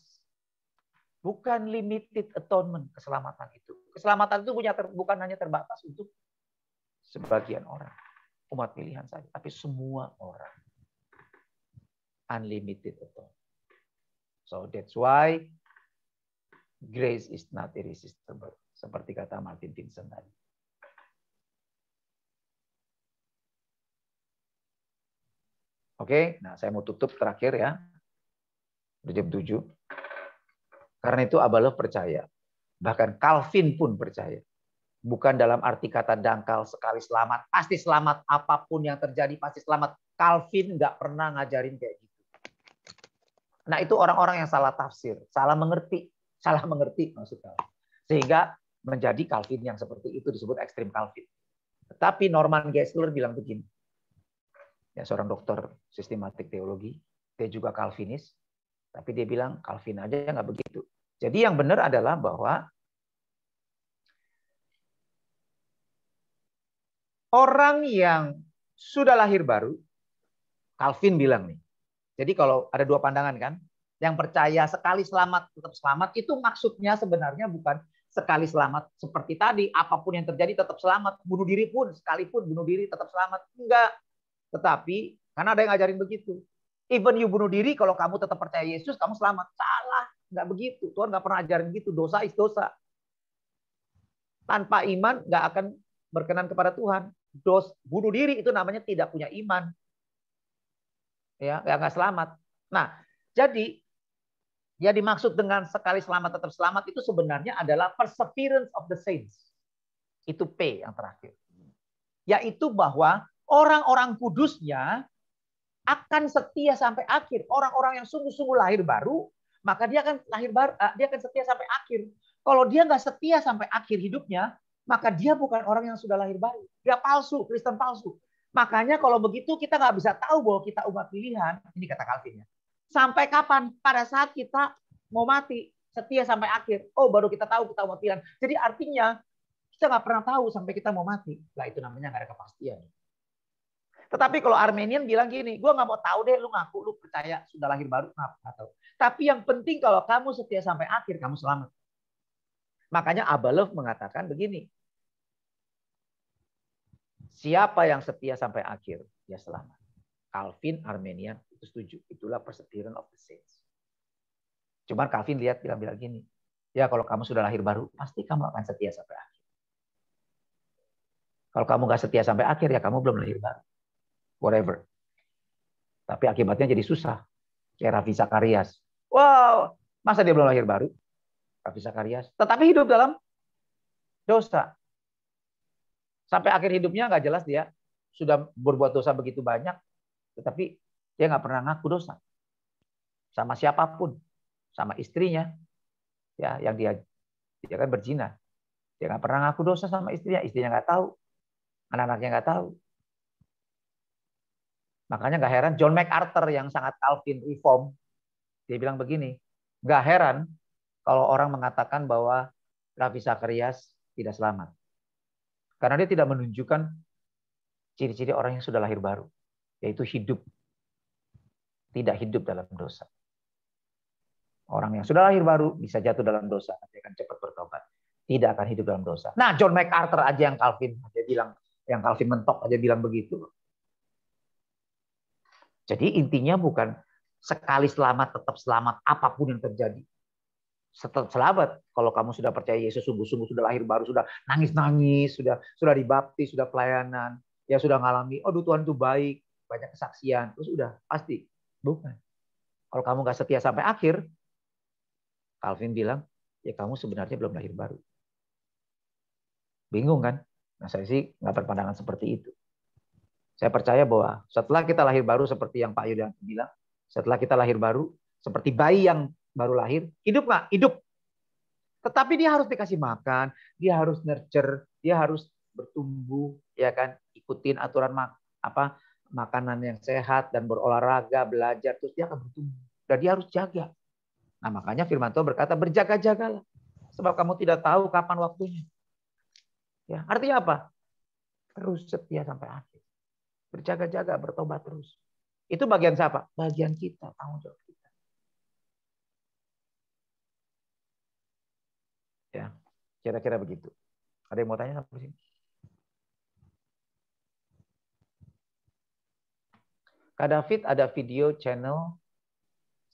Bukan limited atonement keselamatan itu. Keselamatan itu bukan hanya terbatas untuk sebagian orang. Umat pilihan saja. Tapi semua orang. Unlimited atonement. So that's why grace is not irresistible. Seperti kata Martin Vincent tadi. Oke, nah saya mau tutup terakhir ya. Udah jam 7. Karena itu Abalov percaya. Bahkan Calvin pun percaya. Bukan dalam arti kata dangkal sekali selamat. Pasti selamat. Apapun yang terjadi pasti selamat. Calvin nggak pernah ngajarin kayak gitu. Nah itu orang-orang yang salah tafsir. Salah mengerti. Salah mengerti maksudnya. Sehingga menjadi Calvin yang seperti itu disebut ekstrim Calvin. Tetapi Norman Geisler bilang begini. Ya, seorang dokter sistematik teologi. Dia juga Calvinis. Tapi dia bilang Calvin aja nggak begitu. Jadi yang benar adalah bahwa orang yang sudah lahir baru, Calvin bilang nih. Jadi kalau ada dua pandangan kan, yang percaya sekali selamat tetap selamat, itu maksudnya sebenarnya bukan sekali selamat seperti tadi, apapun yang terjadi tetap selamat, bunuh diri pun sekalipun bunuh diri tetap selamat, enggak. Tetapi karena ada yang ngajarin begitu. Even you bunuh diri, kalau kamu tetap percaya Yesus, kamu selamat. Salah, nggak begitu. Tuhan nggak pernah ajarin gitu. Dosa is dosa. Tanpa iman nggak akan berkenan kepada Tuhan. Bunuh diri itu namanya tidak punya iman. Ya, nggak selamat. Nah, jadi ya dimaksud dengan sekali selamat tetap selamat itu sebenarnya adalah perseverance of the saints. Itu P yang terakhir. Yaitu bahwa orang-orang kudusnya akan setia sampai akhir. Orang-orang yang sungguh-sungguh lahir baru, maka dia akan dia akan setia sampai akhir. Kalau dia nggak setia sampai akhir hidupnya, maka dia bukan orang yang sudah lahir baru. Dia palsu, Kristen palsu. Makanya kalau begitu kita nggak bisa tahu bahwa kita umat pilihan. Ini kata Calvin ya. Sampai kapan? Pada saat kita mau mati, setia sampai akhir. Oh, baru kita tahu kita umat pilihan. Jadi artinya kita nggak pernah tahu sampai kita mau mati. Lah itu namanya nggak ada kepastian. Tetapi kalau Armenian bilang gini, gue nggak mau tahu deh, lu ngaku, lu percaya sudah lahir baru, nggak tahu. Tapi yang penting kalau kamu setia sampai akhir, kamu selamat. Makanya Abalov mengatakan begini, siapa yang setia sampai akhir, ya selamat. Calvin, Armenian itu setuju, itulah perseverance of the saints. Cuman Calvin bilang gini, ya kalau kamu sudah lahir baru, pasti kamu akan setia sampai akhir. Kalau kamu nggak setia sampai akhir, ya kamu belum lahir baru. Whatever. Tapi akibatnya jadi susah. Kayak Ravi Zacharias. Wow, masa dia belum lahir baru? Ravi Zacharias. Tetapi hidup dalam dosa. Sampai akhir hidupnya nggak jelas dia sudah berbuat dosa begitu banyak. Tetapi dia nggak pernah ngaku dosa. Sama siapapun. Sama istrinya. Ya, yang dia kan berzina. Dia nggak pernah ngaku dosa sama istrinya. Istrinya nggak tahu. Anak-anaknya nggak tahu. Makanya nggak heran John MacArthur yang sangat Calvin reform, dia bilang begini, nggak heran kalau orang mengatakan bahwa Ravi Zacharias tidak selamat. Karena dia tidak menunjukkan ciri-ciri orang yang sudah lahir baru, yaitu tidak hidup dalam dosa. Orang yang sudah lahir baru bisa jatuh dalam dosa, dia akan cepat bertobat, tidak akan hidup dalam dosa. Nah, John MacArthur aja yang Calvin mentok aja bilang begitu. Jadi intinya bukan sekali selamat tetap selamat apapun yang terjadi. Setelah selamat, kalau kamu sudah percaya Yesus sungguh-sungguh sudah lahir baru, sudah nangis-nangis, sudah dibaptis, sudah pelayanan, ya sudah ngalami, aduh Tuhan itu baik, banyak kesaksian, terus udah pasti bukan. Kalau kamu nggak setia sampai akhir, Calvin bilang, ya kamu sebenarnya belum lahir baru. Bingung kan? Nah saya sih nggak berpandangan seperti itu. Saya percaya bahwa setelah kita lahir baru seperti yang Pak Yulian bilang, setelah kita lahir baru seperti bayi yang baru lahir, hidup nggak? Hidup. Tetapi dia harus dikasih makan, dia harus nurture, dia harus bertumbuh, ya kan? Ikutin aturan makanan yang sehat dan berolahraga, belajar, terus dia akan bertumbuh. Dan dia harus jaga. Nah, makanya firman Tuhan berkata, berjaga-jagalah. Sebab kamu tidak tahu kapan waktunya. Ya, artinya apa? Terus setia sampai akhir. Berjaga-jaga, bertobat terus. Itu bagian siapa? Bagian kita, tanggung jawab kita. Ya, kira-kira begitu. Ada yang mau tanya sampai sini? Kak David ada video channel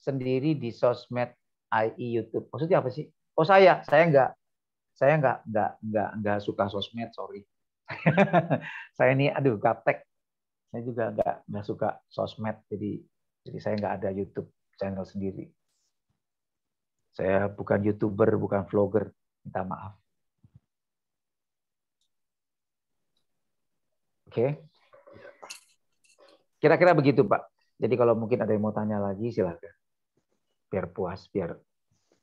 sendiri di sosmed, i.e. YouTube. Maksudnya apa sih? Oh saya nggak suka sosmed, sorry. Saya ini gaptek. Saya juga nggak suka sosmed, jadi saya nggak ada YouTube channel sendiri. Saya bukan YouTuber, bukan vlogger, minta maaf. Oke. Kira-kira begitu, Pak. Jadi kalau mungkin ada yang mau tanya lagi, silakan. Biar puas, biar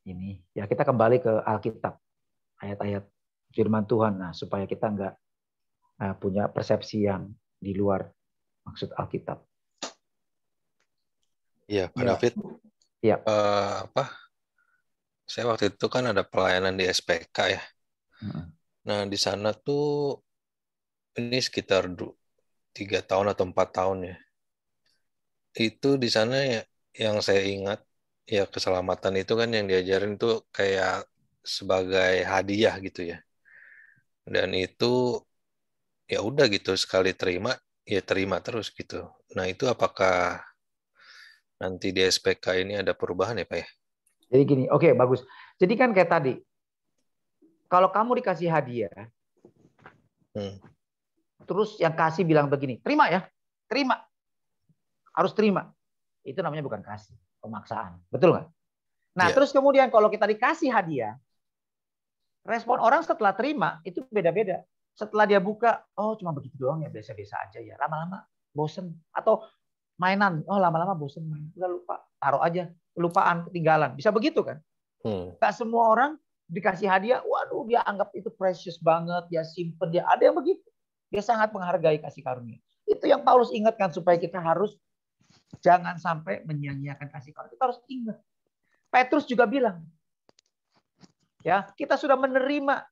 ini. Ya, kita kembali ke Alkitab. Ayat-ayat firman Tuhan. Nah, supaya kita nggak punya persepsi yang di luar maksud Alkitab. Iya, Pak David. Iya. Saya waktu itu kan ada pelayanan di SPK ya. Nah, di sana tuh ini sekitar 3 tahun atau 4 tahun ya. Itu di sana ya, yang saya ingat ya, keselamatan itu kan yang diajarin tuh kayak sebagai hadiah gitu ya. Dan itu ya udah gitu, sekali terima ya terima terus gitu. Nah, itu apakah nanti di SPK ini ada perubahan ya, Pak ya? Jadi gini, oke, bagus. Jadi kan kayak tadi, kalau kamu dikasih hadiah, terus yang kasih bilang begini, terima ya, terima. Harus terima. Itu namanya bukan kasih, pemaksaan. Betul nggak? Nah, terus kemudian kalau kita dikasih hadiah, respon orang setelah terima itu beda-beda. Setelah dia buka, oh cuma begitu doang ya, biasa-biasa aja ya. Lama-lama bosen. Atau mainan, oh lama-lama bosen main. Udah lupa, taruh aja. Kelupaan, ketinggalan. Bisa begitu kan? Nggak semua orang dikasih hadiah, waduh dia anggap itu precious banget, dia simpen, dia ada yang begitu. Dia sangat menghargai kasih karunia. Itu yang Paulus ingatkan supaya kita harus jangan sampai menyia-nyiakan kasih karunia. Kita harus ingat. Petrus juga bilang, ya kita sudah menerima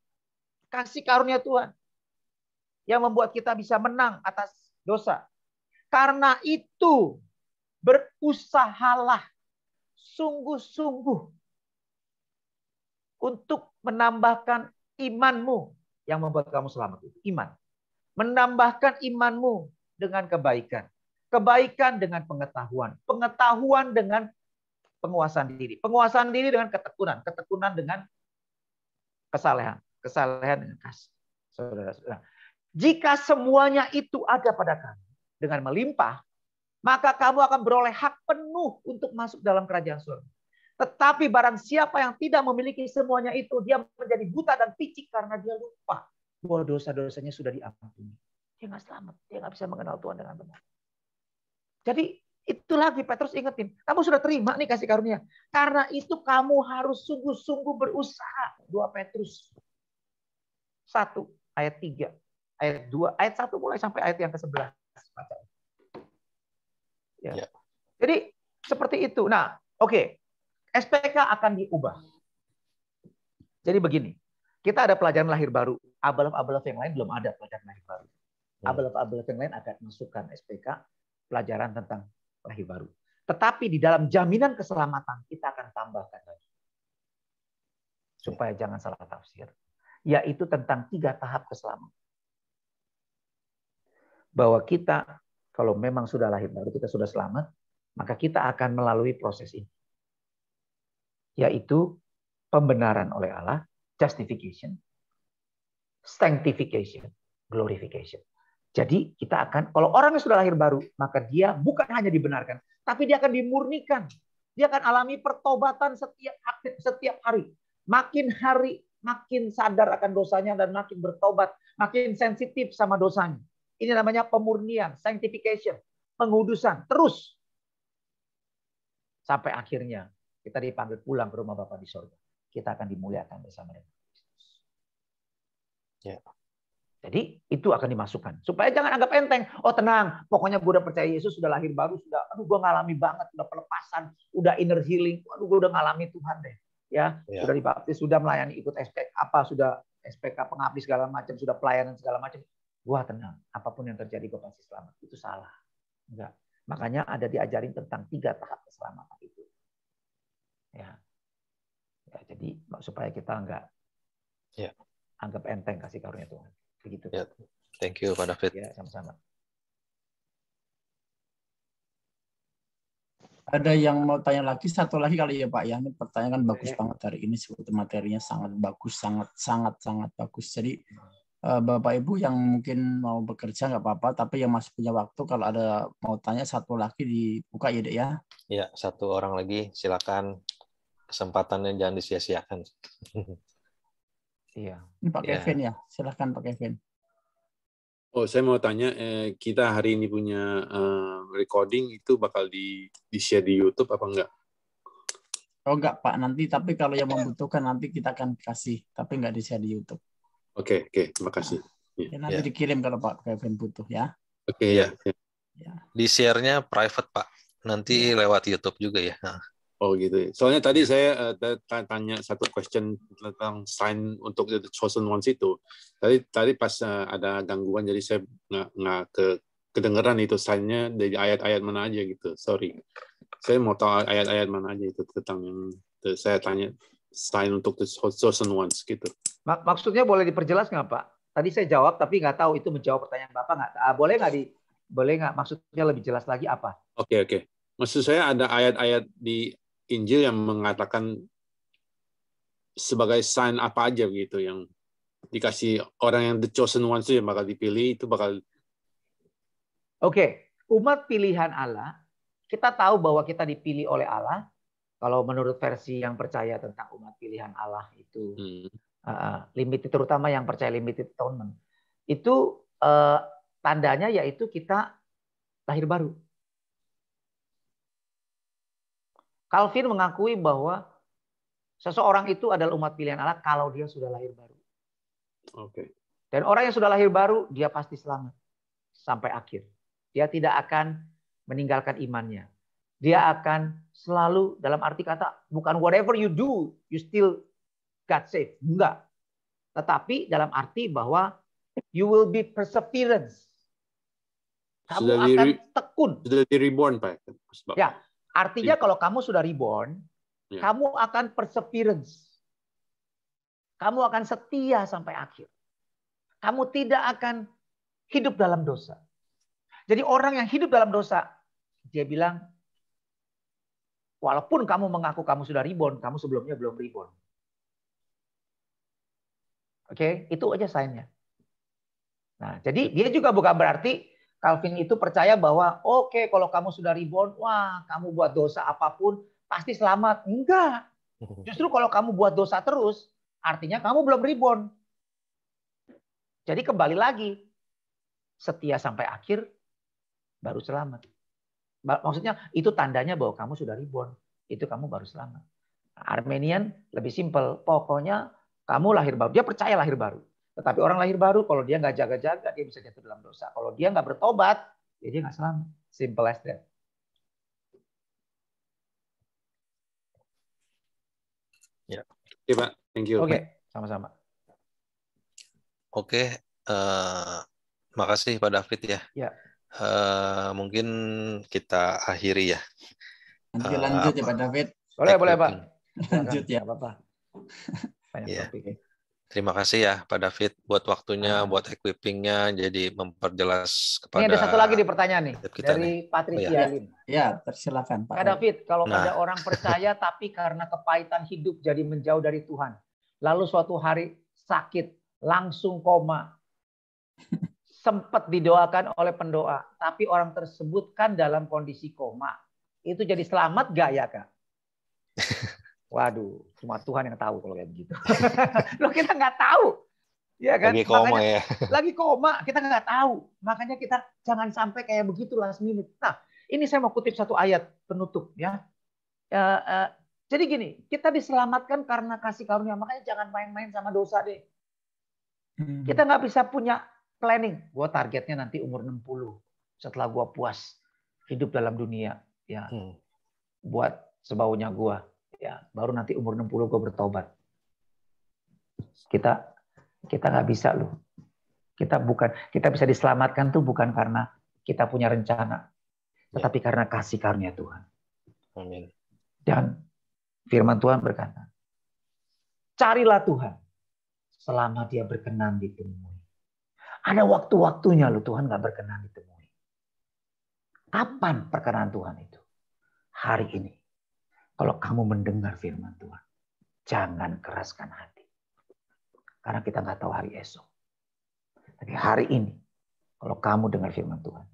kasih karunia Tuhan yang membuat kita bisa menang atas dosa. Karena itu berusahalah sungguh-sungguh untuk menambahkan imanmu yang membuat kamu selamat. Iman. Menambahkan imanmu dengan kebaikan. Kebaikan dengan pengetahuan. Pengetahuan dengan penguasaan diri. Penguasaan diri dengan ketekunan. Ketekunan dengan kesalehan. Kesalehan dengan kasih. Saudara-saudara. Jika semuanya itu ada pada kamu dengan melimpah, maka kamu akan beroleh hak penuh untuk masuk dalam kerajaan surga. Tetapi barang siapa yang tidak memiliki semuanya itu, dia menjadi buta dan picik karena dia lupa bahwa dosa-dosanya sudah diampuni. Dia nggak selamat. Dia nggak bisa mengenal Tuhan dengan benar. Jadi itu lagi Petrus ingetin. Kamu sudah terima nih kasih karunia. Karena itu kamu harus sungguh-sungguh berusaha. 2 Petrus 1 ayat 3. Ayat 2, ayat 1 mulai sampai ayat yang ke-11. Ya. Jadi seperti itu. Nah, oke. SPK akan diubah. Jadi begini. Kita ada pelajaran lahir baru. Abelaf yang lain belum ada pelajaran lahir baru. Abelaf yang lain akan masukkan SPK pelajaran tentang lahir baru. Tetapi di dalam jaminan keselamatan kita akan tambahkan lagi. Supaya jangan salah tafsir. Yaitu tentang 3 tahap keselamatan. Bahwa kita kalau memang sudah lahir baru, kita sudah selamat, maka kita akan melalui proses ini. Yaitu pembenaran oleh Allah, justification, sanctification, glorification. Jadi kita akan, kalau orang yang sudah lahir baru, maka dia bukan hanya dibenarkan, tapi dia akan dimurnikan. Dia akan alami pertobatan setiap hari. Makin hari, makin sadar akan dosanya dan makin bertobat, makin sensitif sama dosanya. Ini namanya pemurnian, sanctification, pengudusan, terus. Sampai akhirnya kita dipanggil pulang ke rumah Bapa di surga. Kita akan dimuliakan bersama dengan Kristus. Ya. Jadi itu akan dimasukkan. Supaya jangan anggap enteng. Oh tenang, pokoknya gue udah percaya Yesus, sudah lahir baru, gue ngalami banget, udah pelepasan, udah inner healing, gue udah ngalami Tuhan deh. Ya, sudah dibaptis, sudah melayani ikut SPK, sudah SPK pengabdi segala macam, sudah pelayanan segala macam. Gue tenang, apapun yang terjadi gue pasti selamat. Itu salah. Enggak. Makanya ada diajarin tentang 3 tahap keselamatan itu. Ya, jadi supaya kita enggak anggap enteng kasih karunia Tuhan. Begitu. Ya, thank you Pak David. Ya, sama-sama. Ada yang mau tanya lagi, satu lagi kali ya Pak ya. Ini pertanyaan kan bagus banget hari ini, sebetulnya materinya sangat bagus, sangat bagus. Jadi Bapak Ibu yang mungkin mau bekerja nggak apa-apa, tapi yang masih punya waktu kalau ada mau tanya satu lagi dibuka ya Dek ya. Ya, 1 orang lagi silakan, kesempatannya jangan disia-siakan. Iya. Ini Pak Kevin ya, silahkan Pak Kevin. Oh, saya mau tanya, kita hari ini punya recording itu bakal di-share di YouTube apa enggak? Oh enggak Pak, nanti tapi kalau yang membutuhkan nanti kita akan kasih, tapi enggak di-share di YouTube. Oke, terima kasih. Ya, nanti dikirim kalau Pak Kevin butuh ya. Oke, ya. Di-share-nya private Pak, nanti lewat YouTube juga ya. Oh gitu ya. Soalnya tadi saya tanya satu question tentang sign untuk the chosen ones itu. Tadi pas ada gangguan jadi saya nggak kedengeran itu sign-nya dari ayat-ayat mana aja gitu. Sorry. Saya mau tahu ayat-ayat mana aja itu tentang yang saya tanya sign untuk the chosen ones gitu. Maksudnya boleh diperjelas nggak Pak? Tadi saya jawab tapi nggak tahu itu menjawab pertanyaan Bapak nggak? Boleh nggak maksudnya lebih jelas lagi apa? Oke. Maksud saya ada ayat-ayat di Injil yang mengatakan sebagai sign apa aja gitu yang dikasih orang yang the chosen ones itu yang bakal dipilih itu bakal. Oke, umat pilihan Allah, kita tahu bahwa kita dipilih oleh Allah. Kalau menurut versi yang percaya tentang umat pilihan Allah itu limited, terutama yang percaya limited atonement, itu tandanya yaitu kita lahir baru. Calvin mengakui bahwa seseorang itu adalah umat pilihan Allah kalau dia sudah lahir baru. Oke. Dan orang yang sudah lahir baru, dia pasti selamat sampai akhir. Dia tidak akan meninggalkan imannya. Dia akan selalu, dalam arti kata, bukan whatever you do, you still got saved. Enggak. Tetapi dalam arti bahwa you will be perseverance. Kamu akan tekun. Sudah di reborn, Pak. Ya. Artinya kalau kamu sudah reborn, kamu akan perseverance. Kamu akan setia sampai akhir. Kamu tidak akan hidup dalam dosa. Jadi orang yang hidup dalam dosa, dia bilang, walaupun kamu mengaku kamu sudah reborn, kamu sebelumnya belum reborn. Oke, itu aja sign-nya. Nah, jadi dia juga bukan berarti Calvin itu percaya bahwa oke, kalau kamu sudah reborn, wah kamu buat dosa apapun pasti selamat. Enggak. Justru kalau kamu buat dosa terus, artinya kamu belum reborn. Jadi kembali lagi, setia sampai akhir, baru selamat. Maksudnya itu tandanya bahwa kamu sudah reborn. Itu kamu baru selamat. Armenian lebih simpel. Pokoknya kamu lahir baru. Dia percaya lahir baru. Tetapi orang lahir baru, kalau dia nggak jaga-jaga, dia bisa jatuh dalam dosa. Kalau dia nggak bertobat, ya dia nggak selamat. Simple as that. Ya, oke Pak. Thank you. Oke, sama-sama. Oke, makasih Pak David ya. Ya. Mungkin kita akhiri ya. Nanti lanjut ya Pak David. Boleh Pak. Lanjut ya. Apa-apa. Ya. Terima kasih ya Pak David buat waktunya, buat equipping-nya, jadi memperjelas kepada. Ini ada satu lagi di pertanyaan nih dari Patricia Lim. Ya, silakan Pak David, kalau ada orang percaya tapi karena kepahitan hidup jadi menjauh dari Tuhan, lalu suatu hari sakit, langsung koma, sempat didoakan oleh pendoa, tapi orang tersebut kan dalam kondisi koma, itu jadi selamat gak ya Kak? Waduh, cuma Tuhan yang tahu kalau kayak begitu. Loh kita nggak tahu, ya kan? Lagi koma ya. Lagi koma, kita nggak tahu. Makanya kita jangan sampai kayak begitu last minute. Nah, ini saya mau kutip satu ayat penutup ya. Jadi gini, kita diselamatkan karena kasih karunia. Makanya jangan main-main sama dosa deh. Kita nggak bisa punya planning. Gue targetnya nanti umur 60. Setelah gue puas hidup dalam dunia. Ya, buat sebaunya gue. Ya, baru nanti umur 60 gue bertobat. Kita nggak bisa loh. Kita bisa diselamatkan tuh bukan karena kita punya rencana, tetapi karena kasih karunia Tuhan. Amin. Dan firman Tuhan berkata, carilah Tuhan selama Dia berkenan ditemui. Ada waktu-waktunya loh Tuhan nggak berkenan ditemui. Kapan perkenan Tuhan itu? Hari ini. Kalau kamu mendengar firman Tuhan, jangan keraskan hati. Karena kita nggak tahu hari esok. Tapi hari ini, kalau kamu dengar firman Tuhan,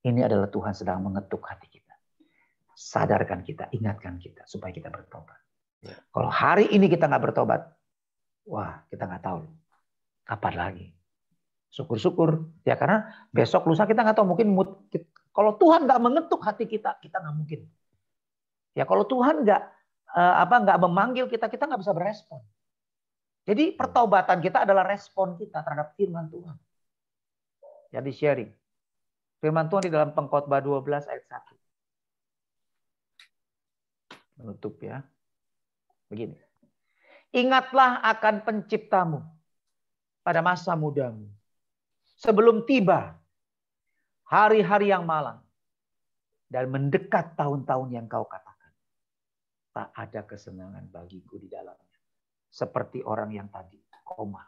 ini adalah Tuhan sedang mengetuk hati kita. Sadarkan kita, ingatkan kita, supaya kita bertobat. Ya. Kalau hari ini kita nggak bertobat, wah kita nggak tahu. Kapan lagi? Syukur-syukur. Ya karena besok lusa kita nggak tahu. Mungkin kalau Tuhan nggak mengetuk hati kita, kita nggak mungkin. Ya kalau Tuhan nggak memanggil kita, kita nggak bisa berespon. Jadi pertobatan kita adalah respon kita terhadap firman Tuhan. Jadi sharing. Firman Tuhan di dalam Pengkhotbah 12 ayat 1. Menutup ya. Begini. Ingatlah akan penciptamu pada masa mudamu. Sebelum tiba hari-hari yang malang. Dan mendekat tahun-tahun yang kau katakan. Tak ada kesenangan bagiku di dalamnya. Seperti orang yang tadi koma.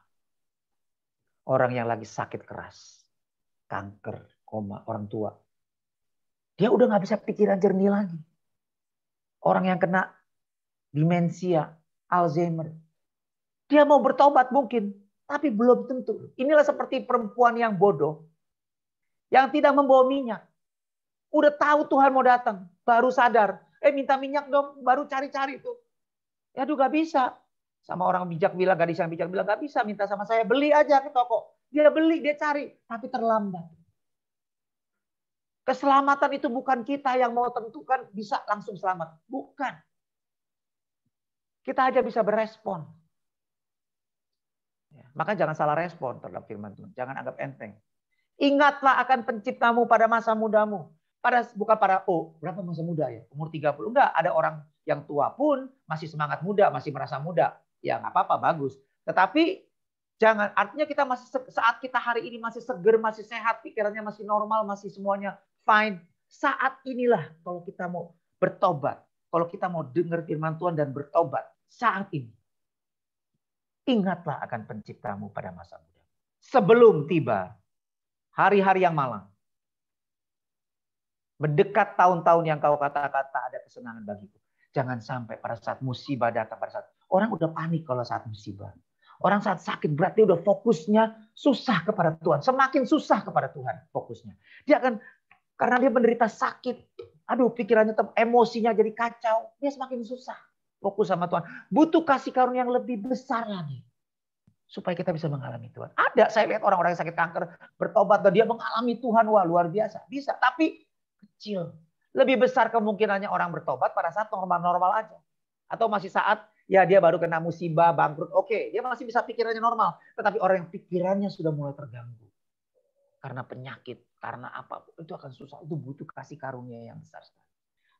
Orang yang lagi sakit keras. Kanker, koma, orang tua. Dia udah gak bisa pikiran jernih lagi. Orang yang kena demensia, Alzheimer. Dia mau bertobat mungkin. Tapi belum tentu. Inilah seperti perempuan yang bodoh. Yang tidak membawa minyak. Udah tahu Tuhan mau datang. Baru sadar. Minta minyak dong. Baru cari-cari tuh. Ya aduh gak bisa. Sama orang bijak bilang, gadis yang bijak bilang, gak bisa minta sama saya. Beli aja ke toko. Dia beli, dia cari. Tapi terlambat. Keselamatan itu bukan kita yang mau tentukan bisa langsung selamat. Bukan. Kita aja bisa berespon. Ya, maka jangan salah respon terhadap firman Tuhan. Jangan anggap enteng. Ingatlah akan penciptamu pada masa mudamu. Berapa masa muda ya? Umur 30. Enggak, ada orang yang tua pun masih semangat muda, masih merasa muda. Ya nggak apa-apa, bagus. Tetapi jangan, artinya kita masih saat kita hari ini masih seger, masih sehat, pikirannya masih normal, masih semuanya fine. Saat inilah kalau kita mau bertobat, kalau kita mau dengar firman Tuhan dan bertobat, saat ini. Ingatlah akan penciptamu pada masa muda. Sebelum tiba hari-hari yang malang. Mendekat tahun-tahun yang kau kata-kata ada kesenangan bagiku. Jangan sampai pada saat musibah datang, pada saat orang udah panik kalau saat musibah. Orang saat sakit berat dia udah fokusnya susah kepada Tuhan. Semakin susah kepada Tuhan fokusnya. Dia akan, karena dia menderita sakit. Aduh pikirannya, emosinya jadi kacau. Dia semakin susah fokus sama Tuhan. Butuh kasih karunia yang lebih besar lagi. Supaya kita bisa mengalami Tuhan. Ada, saya lihat orang-orang yang sakit kanker bertobat dan dia mengalami Tuhan. Wah luar biasa. Bisa, tapi kecil. Lebih besar kemungkinannya orang bertobat pada saat normal-normal aja. Atau masih saat ya dia baru kena musibah, bangkrut. Oke, dia masih bisa pikirannya normal. Tetapi orang yang pikirannya sudah mulai terganggu. Karena penyakit, karena apapun. Itu akan susah. Itu butuh kasih karunia yang besar sekali.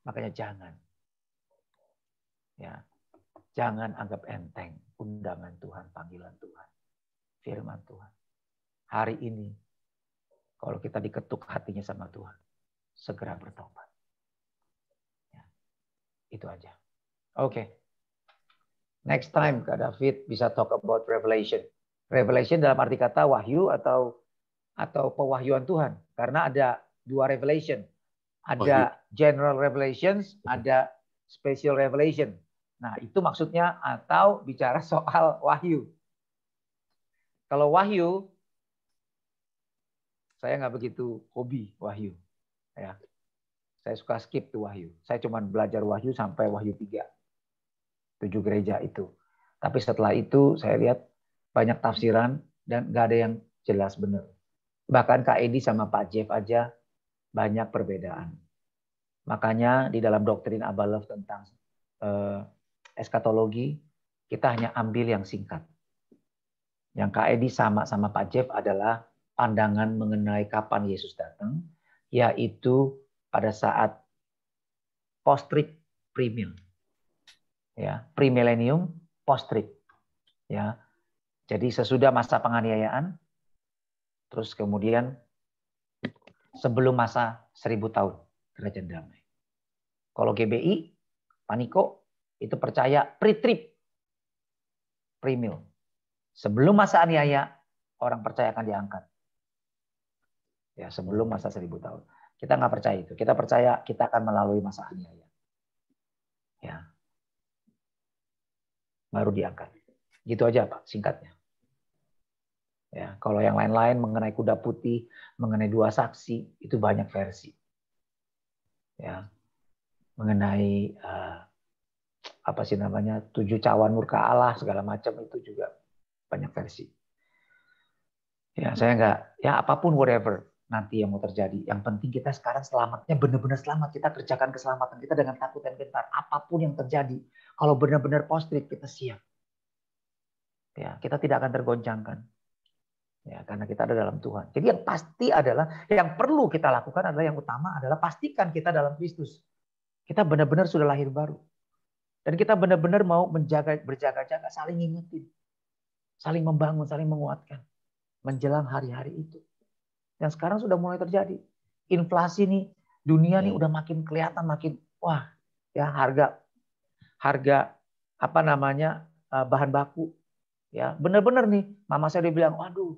Makanya jangan. Ya, jangan anggap enteng undangan Tuhan, panggilan Tuhan. Firman Tuhan. Hari ini, kalau kita diketuk hatinya sama Tuhan, segera bertobat. Itu aja. Oke. Next time Kak David bisa talk about revelation. Revelation dalam arti kata wahyu atau pewahyuan Tuhan. Karena ada dua revelation. Ada general revelations, ada special revelation. Nah, itu maksudnya atau bicara soal wahyu. Kalau wahyu, saya nggak begitu hobi wahyu. Ya. Saya suka skip tuh wahyu. Saya cuma belajar wahyu sampai wahyu 3. 7 gereja itu. Tapi setelah itu saya lihat banyak tafsiran dan nggak ada yang jelas benar. Bahkan Kak Edi sama Pak Jeff aja banyak perbedaan. Makanya di dalam doktrin Abba Love tentang eskatologi, kita hanya ambil yang singkat. Yang Kak Edi sama Pak Jeff adalah pandangan mengenai kapan Yesus datang, yaitu pada saat post-trib premill. Ya, premillennium, post-trib. Ya. Jadi sesudah masa penganiayaan, terus kemudian sebelum masa 1000 tahun kerajaan damai. Kalau GBI, Paniko, itu percaya pre-trib premill. Sebelum masa aniaya, orang percaya akan diangkat. Ya, sebelum masa 1000 tahun. Kita nggak percaya itu. Kita percaya kita akan melalui masa aniaya. Ya. Baru diangkat. Gitu aja Pak, singkatnya. Ya, kalau yang lain-lain mengenai kuda putih, mengenai 2 saksi, itu banyak versi. Ya. Mengenai 7 cawan murka Allah segala macam, itu juga banyak versi. Ya, saya nggak, ya apapun whatever nanti yang mau terjadi. Yang penting kita sekarang selamatnya benar-benar selamat. Kita kerjakan keselamatan kita dengan takut dan gentar. Apapun yang terjadi, kalau benar-benar post-trib kita siap. Ya, kita tidak akan tergoncangkan. Ya, karena kita ada dalam Tuhan. Jadi yang pasti adalah, yang perlu kita lakukan adalah, yang utama adalah pastikan kita dalam Kristus. Kita benar-benar sudah lahir baru. Dan kita benar-benar mau berjaga-jaga, saling ngingetin. Saling membangun, saling menguatkan. Menjelang hari-hari itu. Dan sekarang sudah mulai terjadi. Inflasi nih, dunia nih udah makin kelihatan, makin, wah, ya harga bahan baku. Ya, benar-benar nih, mama saya udah bilang, waduh,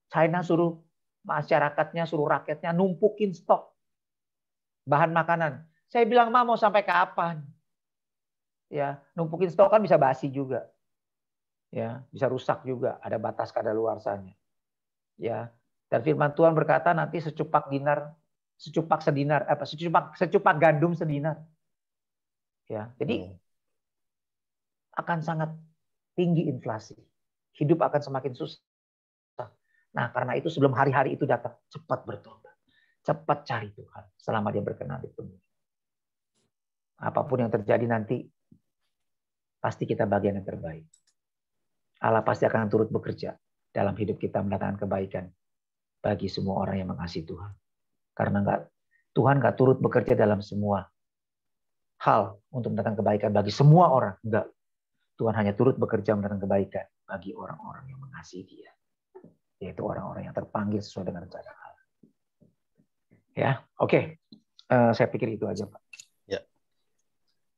China suruh masyarakatnya, suruh rakyatnya numpukin stok bahan makanan. Saya bilang, "Ma, mau sampai kapan?" Ya, numpukin stok kan bisa basi juga. Ya, bisa rusak juga, ada batas kadaluarsanya. Ya. Dan firman Tuhan berkata nanti secupak gandum sedinar. Ya, jadi akan sangat tinggi inflasi. Hidup akan semakin susah. Nah, karena itu sebelum hari-hari itu datang, cepat bertobat. Cepat cari Tuhan selama dia berkenan dipenuhi. Apapun yang terjadi nanti, pasti kita bagian yang terbaik. Allah pasti akan turut bekerja dalam hidup kita mendatangkan kebaikan bagi semua orang yang mengasihi Tuhan. Karena Tuhan nggak turut bekerja dalam semua hal untuk mendatangkan kebaikan bagi semua orang. Enggak. Tuhan hanya turut bekerja mendatangkan kebaikan bagi orang-orang yang mengasihi Dia. Yaitu orang-orang yang terpanggil sesuai dengan rencana Allah. Ya, oke. Saya pikir itu aja, Pak. Ya.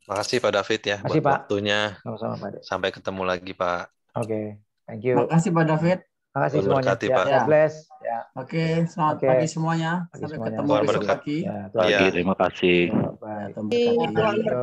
Makasih Pak David ya buat waktunya. Sama-sama, Pak. Sampai ketemu lagi, Pak. Oke, thank you. Makasih Pak David. Makasih semuanya. Berkati, Pak. God bless. Ya. Oke, selamat pagi semuanya. Sampai ketemu besok lagi. Ya, terima kasih. Bye.